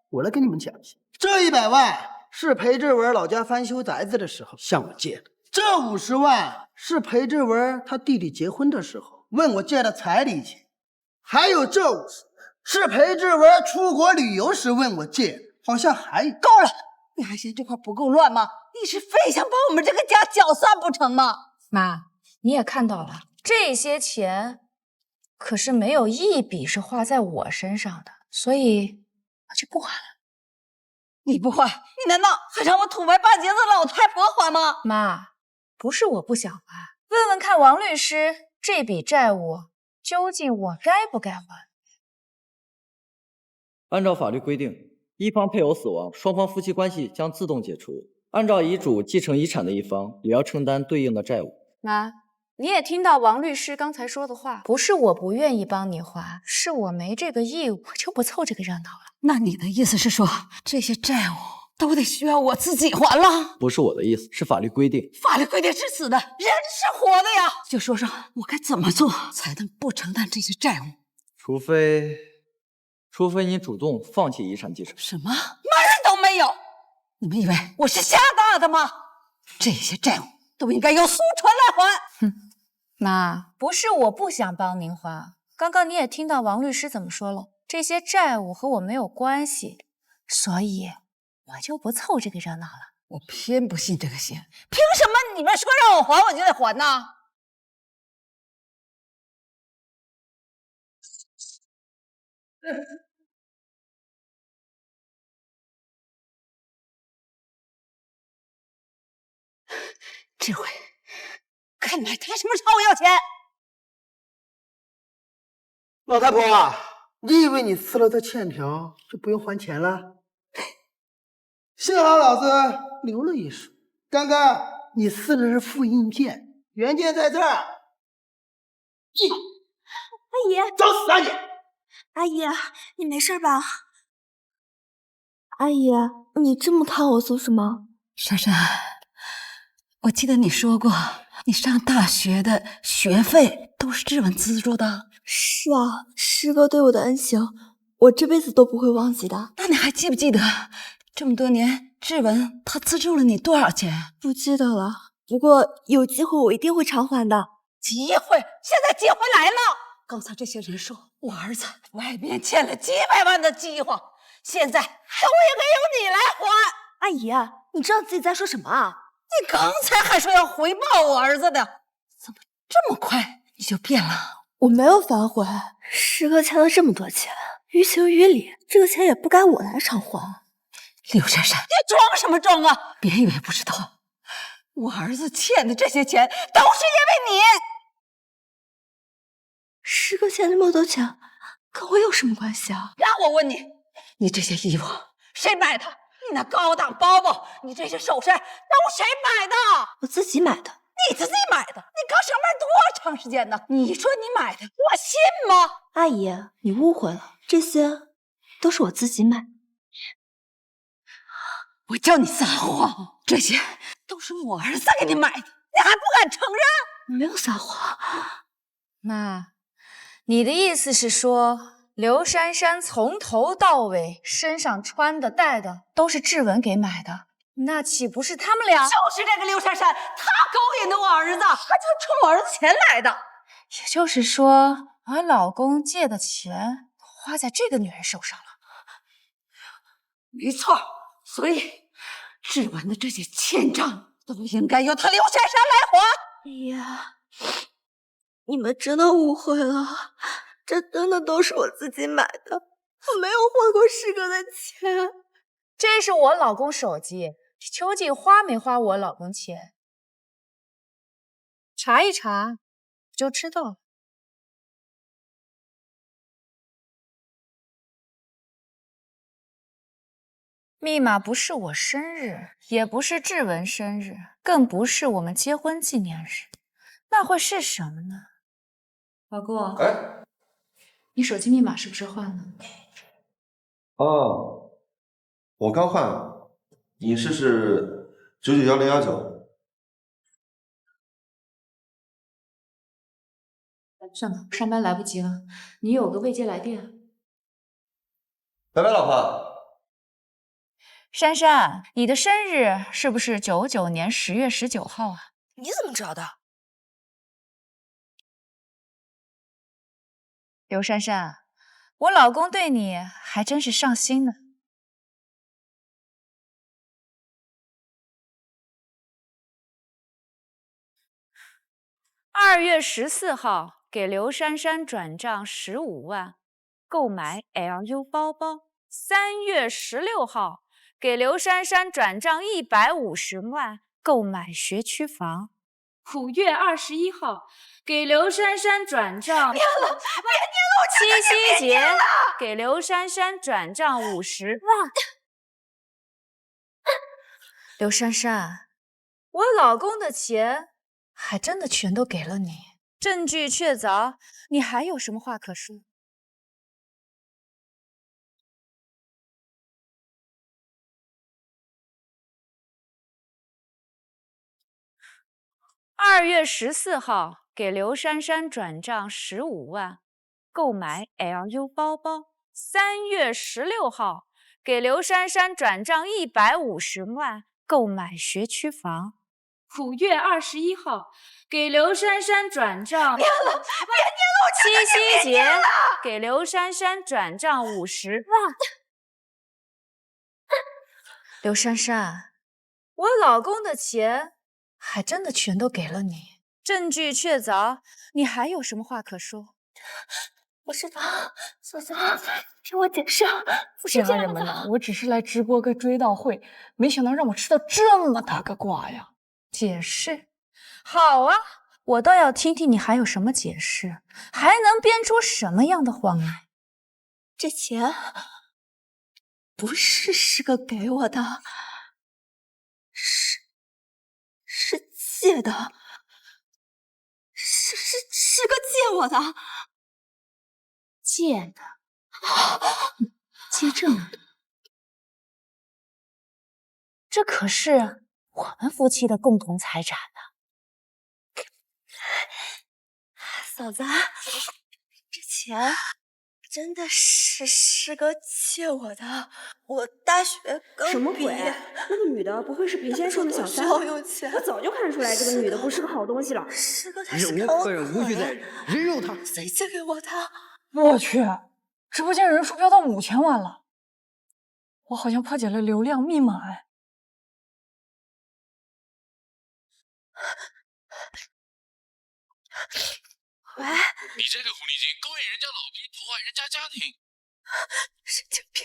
我来跟你们讲一下。这100万是裴志文老家翻修宅子的时候向我借的，这50万是裴志文他弟弟结婚的时候问我借的彩礼钱，还有这50万是裴志文出国旅游时问我借的，好像还有。够了，你还嫌这块不够乱吗？你是非想把我们这个家搅散不成吗？妈，你也看到了，这些钱可是没有一笔是花在我身上的。所以我就不还了。你不还，你难道还让我土歪半截子老太婆还吗？妈，不是我不想还，问问看王律师，这笔债务究竟我该不该还？按照法律规定，一方配偶死亡，双方夫妻关系将自动解除。按照遗嘱，继承遗产的一方也要承担对应的债务。妈，你也听到王律师刚才说的话，不是我不愿意帮你还，是我没这个义务，我就不凑这个热闹了。那你的意思是说，这些债务都得需要我自己还了？不是我的意思，是法律规定。法律规定是死的，人是活的呀！就说说我该怎么做才能不承担这些债务？除非你主动放弃遗产继承。什么？门儿都没有！你们以为我是瞎大的吗？这些债务都应该由苏纯来还。哼，妈，不是我不想帮您还，刚刚你也听到王律师怎么说了，这些债务和我没有关系，所以我就不凑这个热闹了。我偏不信这个邪，凭什么你们说让我还我就得还呢？这回看来他什么时候要钱？老太婆，你以为你撕了这欠条就不用还钱了？幸好老子留了一手，刚刚你撕的是复印件，原件在这儿。阿姨，找死啊你！阿姨，你没事吧？阿姨，你这么看我做什么？珊珊，我记得你说过，你上大学的学费都是志文资助的。是啊，师哥对我的恩情，我这辈子都不会忘记的。那你还记不记得，这么多年，志文他资助了你多少钱？不记得了，不过有机会我一定会偿还的。机会？现在机会来了！刚才这些人说，我儿子外面欠了几百万的饥荒，现在我也该由你来还。阿姨，你知道自己在说什么啊？你刚才还说要回报我儿子的，怎么这么快你就变了？我没有反悔，师哥欠了这么多钱，于情于理，这个钱也不该我来偿还。刘珊珊，你装什么装啊？别以为不知道，我儿子欠的这些钱都是因为你。师哥欠那么多钱，跟我有什么关系啊？让我问你，你这些衣服谁买的？你那高档包包，你这些首饰都谁买的？我自己买的。你自己买的？你刚上班多长时间呢？你说你买的，我信吗？阿姨，你误会了，这些都是我自己买。我叫你撒谎，这些都是我儿子给你买的，你还不敢承认？没有撒谎。妈，你的意思是说，刘珊珊从头到尾身上穿的戴的都是志文给买的？那岂不是他们俩？就是这个刘珊珊，她勾引的我儿子，她就是冲我儿子钱来的。也就是说，我老公借的钱花在这个女人手上了。没错，所以志文的这些欠账都应该由他刘珊珊来还。哎呀，你们真的误会了，这真的都是我自己买的，我没有花过师哥的钱。这是我老公手机，究竟花没花我老公钱？查一查就知道了。密码不是我生日，也不是志文生日，更不是我们结婚纪念日，那会是什么呢？老公，哎，你手机密码是不是换了？哦，我刚换了，你试试991019。算了，上班来不及了，你有个未接来电。拜拜，老婆。珊珊，你的生日是不是99年10月19号啊？你怎么知道的？刘珊珊，我老公对你还真是上心呢。2月14号给刘珊珊转账15万，购买 LU 包包。3月16号，给刘珊珊转账150万，购买学区房。5月21号，给刘珊珊转账。别念了，别念了，我七夕节，给刘珊珊转账50万。刘珊珊，我老公的钱还真的全都给了你，证据确凿，你还有什么话可说？2月14号，给刘珊珊转账15万，购买 LU 包包。3月16号，给刘珊珊转账150万，购买学区房。5月21号，给刘珊珊转账。别念了，七夕节，给刘珊珊转账50万。刘珊珊，我老公的钱还真的全都给了你，证据确凿，你还有什么话可说？不是的，嫂子，听我解释，不是这样的。家人们呐，我只是来直播个追悼会，没想到让我吃到这么大个瓜呀！解释？好啊，我倒要听听你还有什么解释，还能编出什么样的谎来？这钱不是师哥给我的，是借的，是师哥借我的。借的，借这么多，这可是我们夫妻的共同财产呢。嫂子，这钱真的是师哥借我的。我大学刚什么鬼？毕业那个女的不会是裴先生的小三？我有钱，我早就看出来这个女的不是个好东西了。师哥他忍是无可忍，无需再忍，人肉他。谁借给我的？我去，直播间人数飙到5000万了，我好像破解了流量密码哎。喂，你这个狐狸精勾引人家老公，破坏人家家庭，神经病！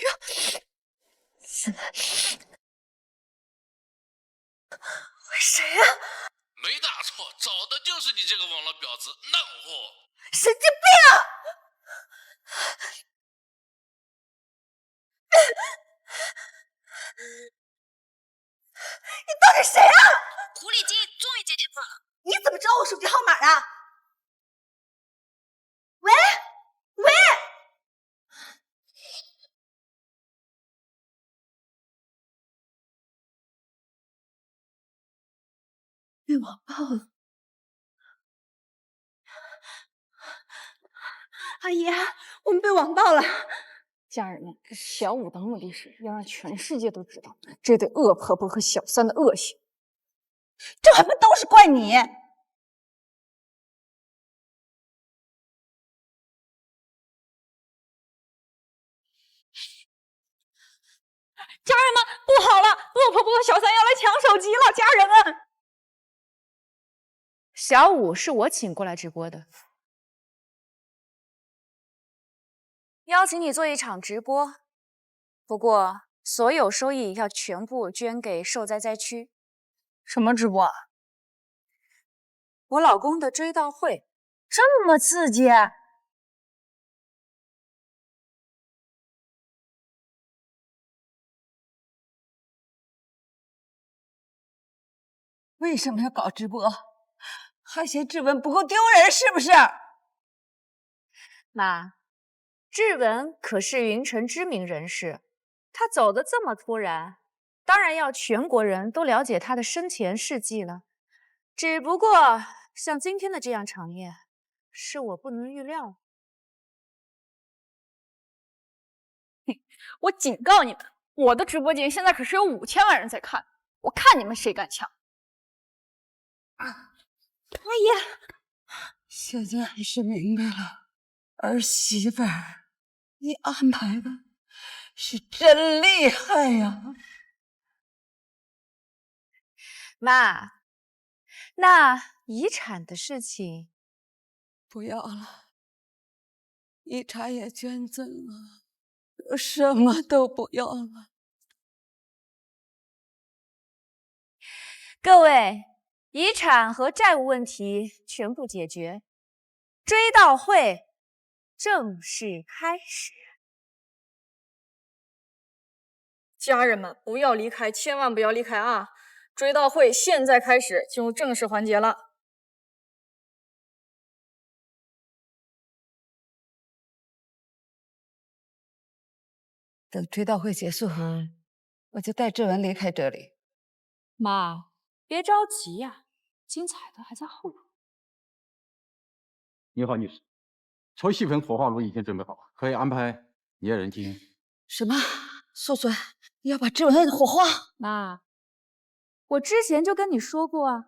现在喂谁呀？没打错，找的就是你这个网络婊子烂货！神经病啊！你到底谁啊？狐狸精终于接电话了。你怎么知道我手机号码啊？喂喂，被网暴了。阿姨，我们被网暴了。家人们，这小五的目的是要让全世界都知道这对恶婆婆和小三的恶行，这还不都是怪你？家人们，不好了，恶婆婆和小三要来抢手机了！家人们，小五是我请过来直播的，邀请你做一场直播，不过所有收益要全部捐给受灾灾区。什么直播啊？我老公的追悼会，这么刺激！为什么要搞直播？还嫌志文不够丢人是不是？妈，志文可是云城知名人士，他走得这么突然，当然要全国人都了解他的生前事迹了。只不过像今天的这样场面，是我不能预料。我警告你们，我的直播间现在可是有5000万人在看，我看你们谁敢抢！阿姨，现在还是明白了，儿媳妇儿，你安排的是真厉害呀！妈，那遗产的事情不要了，遗产也捐赠了，我什么都不要了。各位，遗产和债务问题全部解决，追悼会正式开始。家人们，不要离开，千万不要离开啊！追悼会现在开始，进入正式环节了。等追悼会结束后，我就带志文离开这里。妈，别着急呀，精彩的还在后头。你好，女士，超细分火化炉已经准备好，可以安排捏人精。什么？素孙，你要把志文火化？妈，我之前就跟你说过啊，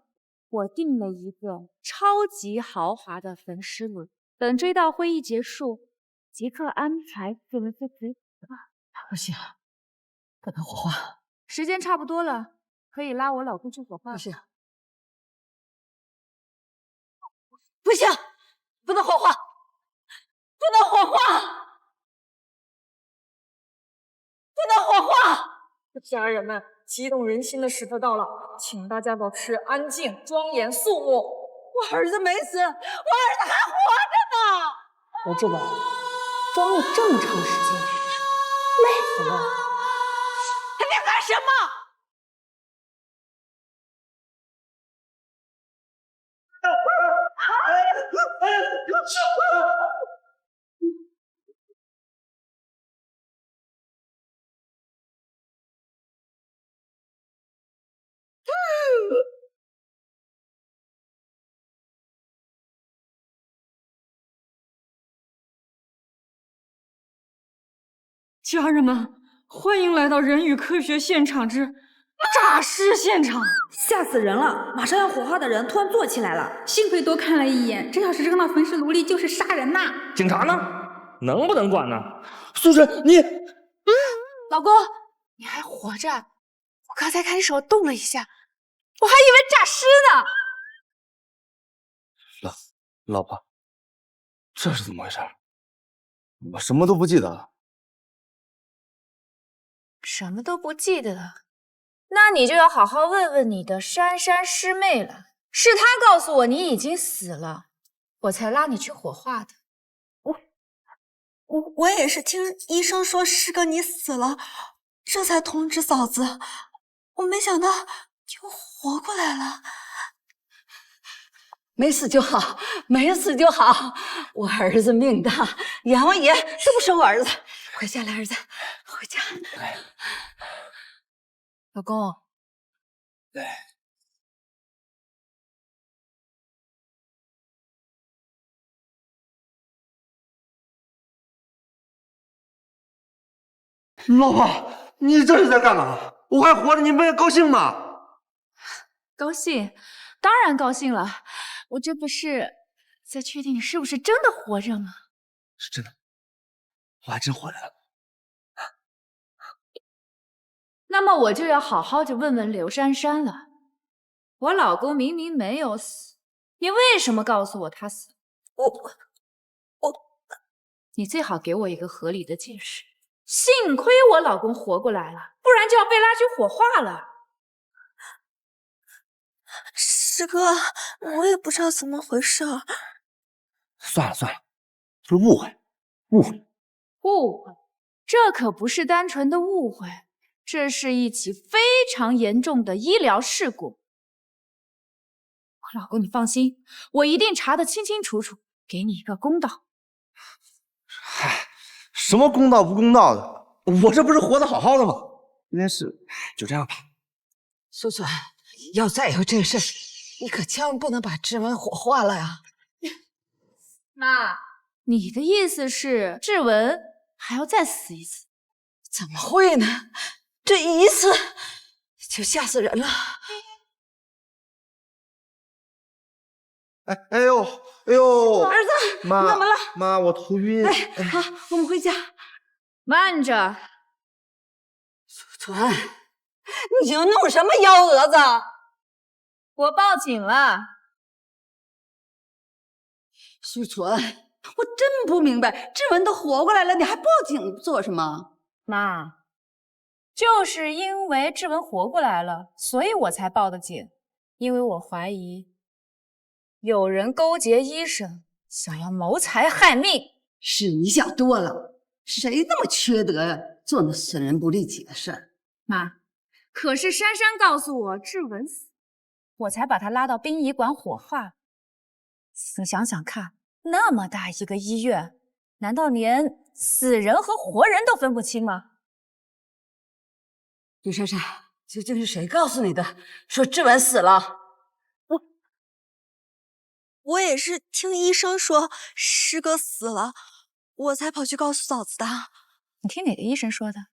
我订了一个超级豪华的焚尸炉，等追悼会一结束，即刻安排志文飞回。不行，不能火化。时间差不多了，可以拉我老公去火化。不行，不行，不能火化，不能火化，不能火化！家人们，激动人心的时刻到了，请大家保持安静、庄严肃穆。我儿子没死，我儿子还活着呢！我这晚装了这么长时间，累死了！你干什么？家人们，欢迎来到人与科学现场之诈尸现场！吓死人了！马上要火化的人突然坐起来了，幸亏多看了一眼，这要是扔到焚尸炉里就是杀人呐！警察呢？能不能管呢？素贞，你，老公，你还活着？我刚才看你手动了一下，我还以为诈尸呢。老婆，这是怎么回事？我什么都不记得了。什么都不记得了，那你就要好好问问你的珊珊师妹了。是她告诉我你已经死了，我才拉你去火化的。我也是听医生说师哥你死了，这才通知嫂子。我没想到就活过来了。没死就好，没死就好。我儿子命大，阎王爷都不收我儿子。回家来，儿子，回家。老公，老婆，你这是在干嘛？我还活着，你们高兴吗？高兴，当然高兴了。我这不是在确定你是不是真的活着吗？是真的，我还真活着了。那么我就要好好的问问刘珊珊了。我老公明明没有死，你为什么告诉我他死？你最好给我一个合理的解释。幸亏我老公活过来了，不然就要被拉去火化了。师哥，我也不知道怎么回事。算了，是误会。误会？这可不是单纯的误会，这是一起非常严重的医疗事故。我老公，你放心，我一定查得清清楚楚，给你一个公道。嗨，什么公道不公道的？我这不是活得好好的吗？这件事就这样吧。素孙，要再有这事，你可千万不能把志文火化了呀！妈，你的意思是志文还要再死一次？怎么会呢？这一次就吓死人了。哎呦！儿子，妈，怎么了？妈，我头晕。好，我们回家。慢着，素纯，你又弄什么幺蛾子？我报警了。素纯，我真不明白，志文都活过来了，你还报警做什么？妈，就是因为志文活过来了，所以我才报的警，因为我怀疑有人勾结医生，想要谋财害命。是你想多了，谁那么缺德做那损人不利己的事儿？妈，可是珊珊告诉我志文死，我才把他拉到殡仪馆火化。你想想看，那么大一个医院，难道连死人和活人都分不清吗？李珊珊，究竟是谁告诉你的？说志文死了？我也是听医生说师哥死了，我才跑去告诉嫂子的。你听哪个医生说的？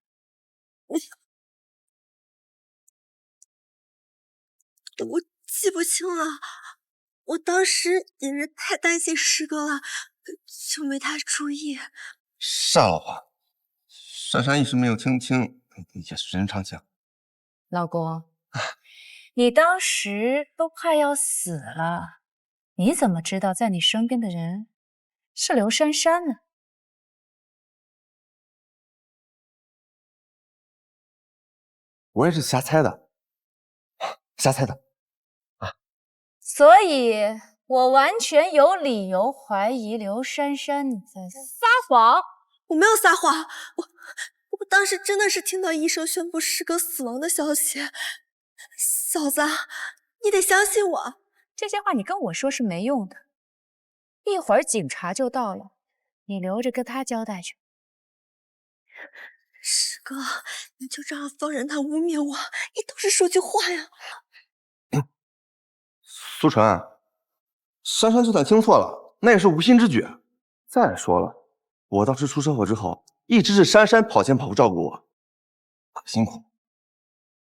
我记不清了，我当时也是太担心师哥了，就没太注意。是啊，老婆，珊珊一时没有听清，也是人常情。老公，你当时都快要死了，你怎么知道在你身边的人是刘珊珊呢？我也是瞎猜的，瞎猜的。所以，我完全有理由怀疑刘珊珊你在撒谎。我没有撒谎，我当时真的是听到医生宣布师哥死亡的消息。嫂子，你得相信我。这些话你跟我说是没用的，一会儿警察就到了，你留着跟他交代去。师哥，你就这样放任他污蔑我，你倒是说句话呀！苏纯，珊珊就算听错了，那也是无心之举。再说了，我当时出车祸之后，一直是珊珊跑前跑后照顾我，可辛苦。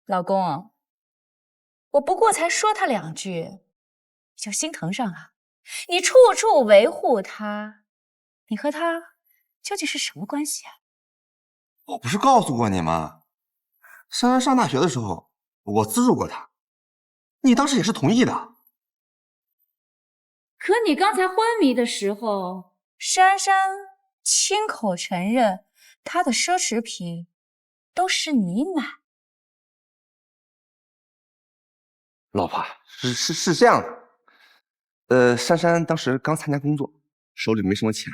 老公，我不过才说他2句，你就心疼上了。你处处维护他，你和他究竟是什么关系啊？我不是告诉过你吗？珊珊上大学的时候，我资助过她，你当时也是同意的。可你刚才昏迷的时候，珊珊亲口承认她的奢侈品都是你买。老婆，是这样的，珊珊当时刚参加工作，手里没什么钱，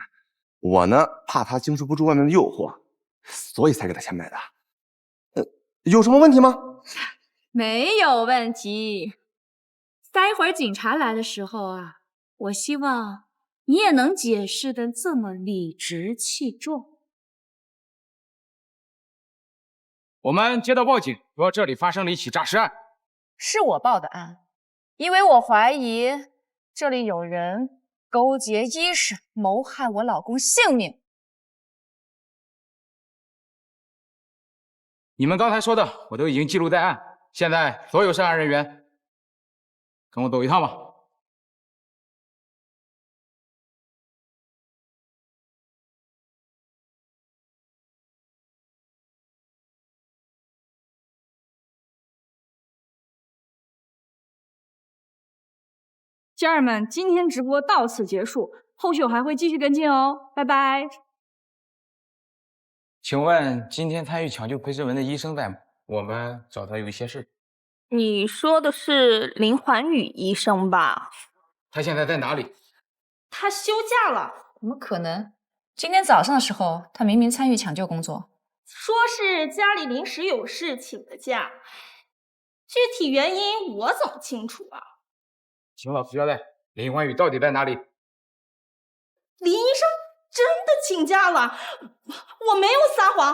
我呢怕她经受不住外面的诱惑，所以才给她钱买的。有什么问题吗？没有问题。待会儿警察来的时候啊，我希望你也能解释的这么理直气壮。我们接到报警，说这里发生了一起诈尸案。是我报的案，因为我怀疑这里有人勾结医生谋害我老公性命。你们刚才说的我都已经记录在案，现在所有涉案人员跟我走一趟吧。家人们，今天直播到此结束，后续我还会继续跟进哦，拜拜。请问今天参与抢救裴志文的医生在吗？我们找他有一些事。你说的是林环宇医生吧？他现在在哪里？他休假了。怎么可能？今天早上的时候，他明明参与抢救工作。说是家里临时有事请的假，具体原因我怎么清楚啊？请老师交代，林环宇到底在哪里？林医生真的请假了，我没有撒谎。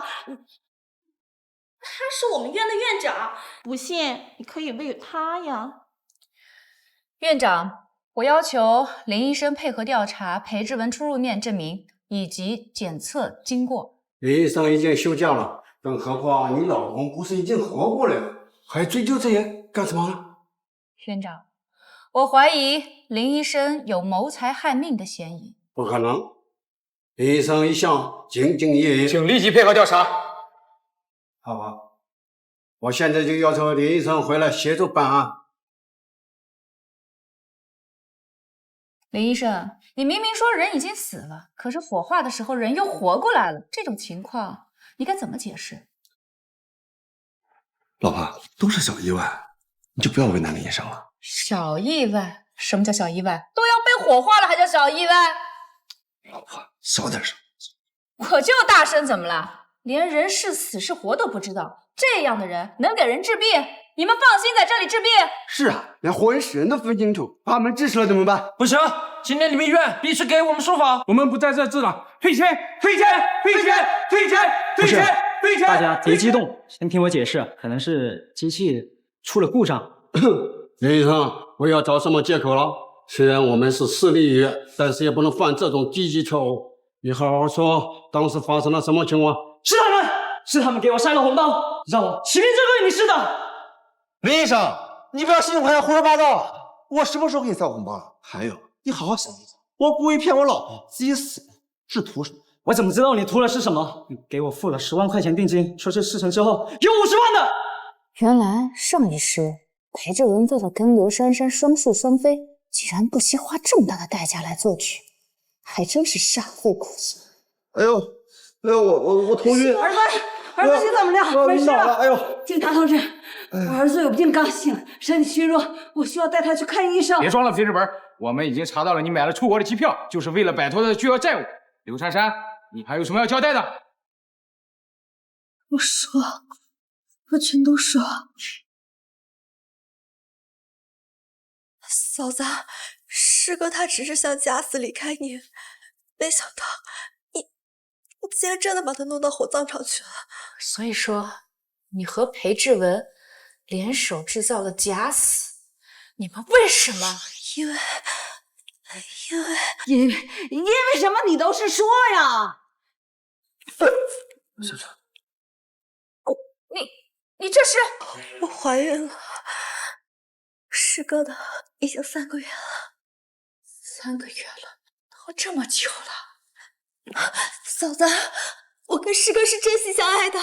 他是我们院的院长，不信你可以问他呀。院长，我要求林医生配合调查裴志文出入面证明以及检测经过。林医生已经休假了，更何况你老公不是已经活过来了，还追究这些干什么呢？院长，我怀疑林医生有谋财害命的嫌疑。不可能，林医生一向兢兢业业，请立即配合调查。好吧，我现在就要求林医生回来协助办案。林医生，你明明说人已经死了，可是火化的时候人又活过来了，这种情况你该怎么解释？老婆，都是小意外，你就不要为难林医生了。小意外？什么叫小意外？都要被火化了还叫小意外？老婆，小点声。我就大声怎么了？连人是死是活都不知道，这样的人能给人治病？你们放心在这里治病？是啊，连活人死人都分清楚，把我们治死了怎么办？不行，今天你们医院必须给我们说法，我们不在这治了，退钱，退钱，退钱，退钱，退钱，退钱！大家别激动，先听我解释，可能是机器出了故障。林医生，不要找什么借口了。虽然我们是私立医院，但是也不能犯这种低级错误。你好好说，当时发生了什么情况？是他们给我塞了红包，让我起名这个女士的。林医生，你不要信口开河胡说八道！我什么时候给你塞红包了？还有，你好好想一想，我故意骗我老婆自己死是图什么？我怎么知道你图的是什么？你给我付了10万块钱定金，说是事成之后有50万的。原来上一世裴志文为了跟刘珊珊双宿双飞，竟然不惜花这么大的代价来做剧，还真是煞费苦心。哎呦，我头晕。儿子，你怎么了？没事了。哎呦，警察同志，我儿子有病刚醒，身体虚弱，我需要带他去看医生。别装了，裴志文，我们已经查到了你买了出国的机票，就是为了摆脱他的巨额债务。刘珊珊，你还有什么要交代的？我全都说。嫂子，师哥他只是想假死离开你，没想到你竟然真的把他弄到火葬场去了。所以说，你和裴志文联手制造了假死，你们为什么？因为什么？你都是说呀。珊珊，你这是？我怀孕了，师哥的已经3个月了。3个月了，都这么久了。嫂子，我跟师哥是真心相爱的，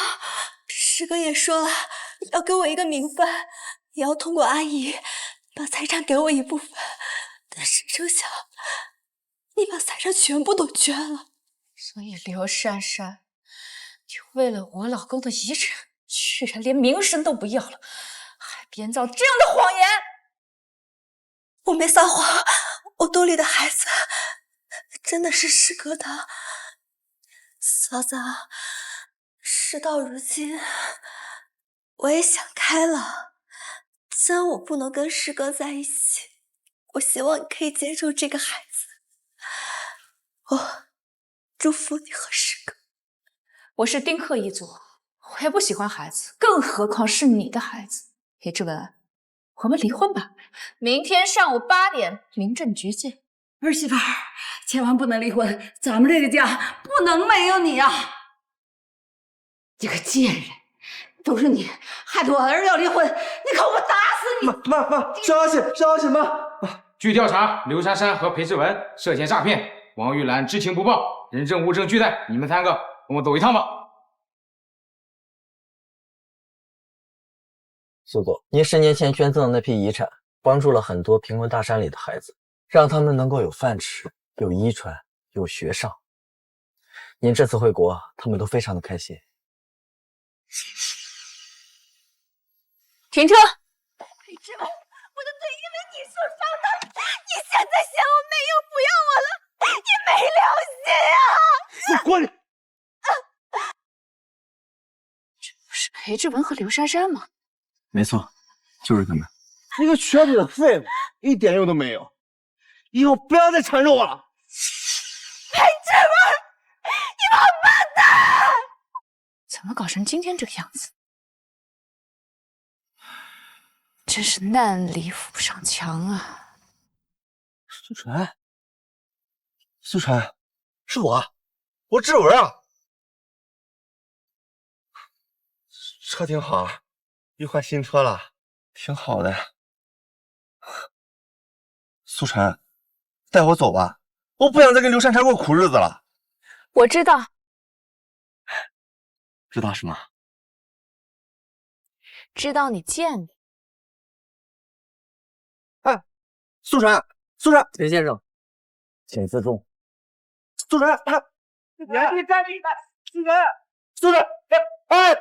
师哥也说了要给我一个名分，也要通过阿姨把财产给我一部分，但是谁成想你把财产全部都捐了。所以刘珊珊，你为了我老公的遗产，居然连名声都不要了，还编造这样的谎言。我没撒谎，我肚里的孩子真的是师哥的。嫂子，事到如今，我也想开了。既然我不能跟师哥在一起，我希望你可以接受这个孩子。我祝福你和师哥。我是丁克一族，我也不喜欢孩子，更何况是你的孩子。裴志文，我们离婚吧，明天上午8点，民政局见。儿媳妇儿，千万不能离婚，咱们这个家不能没有你啊！这个贱人，都是你害得我儿子要离婚，你可我打死你！妈，消息妈！据调查，刘珊珊和裴志文涉嫌诈骗，王玉兰知情不报，人证物证俱在，你们3个跟我走一趟吧。苏总，您10年前捐赠的那批遗产，帮助了很多贫困大山里的孩子，让他们能够有饭吃、有遗传、有学上。您这次回国，他们都非常的开心。停车！裴志文，我的腿因为你受伤的，你现在嫌我没用不要我了，你没良心啊！我滚！这不是裴志文和刘珊珊吗？没错，就是他们。一个瘸腿的废物，一点用都没有。以后不要再缠着我了。裴志文，你王八蛋！怎么搞成今天这个样子？真是难里扶不上墙啊！苏晨，是我志文啊。车挺好，又换新车了，挺好的。苏晨，带我走吧，我不想再跟刘珊珊过苦日子了。我知道，知道什么？知道你贱的。哎，苏晨，裴先生，请自重。主任，他原地站立，主任，主任，哎！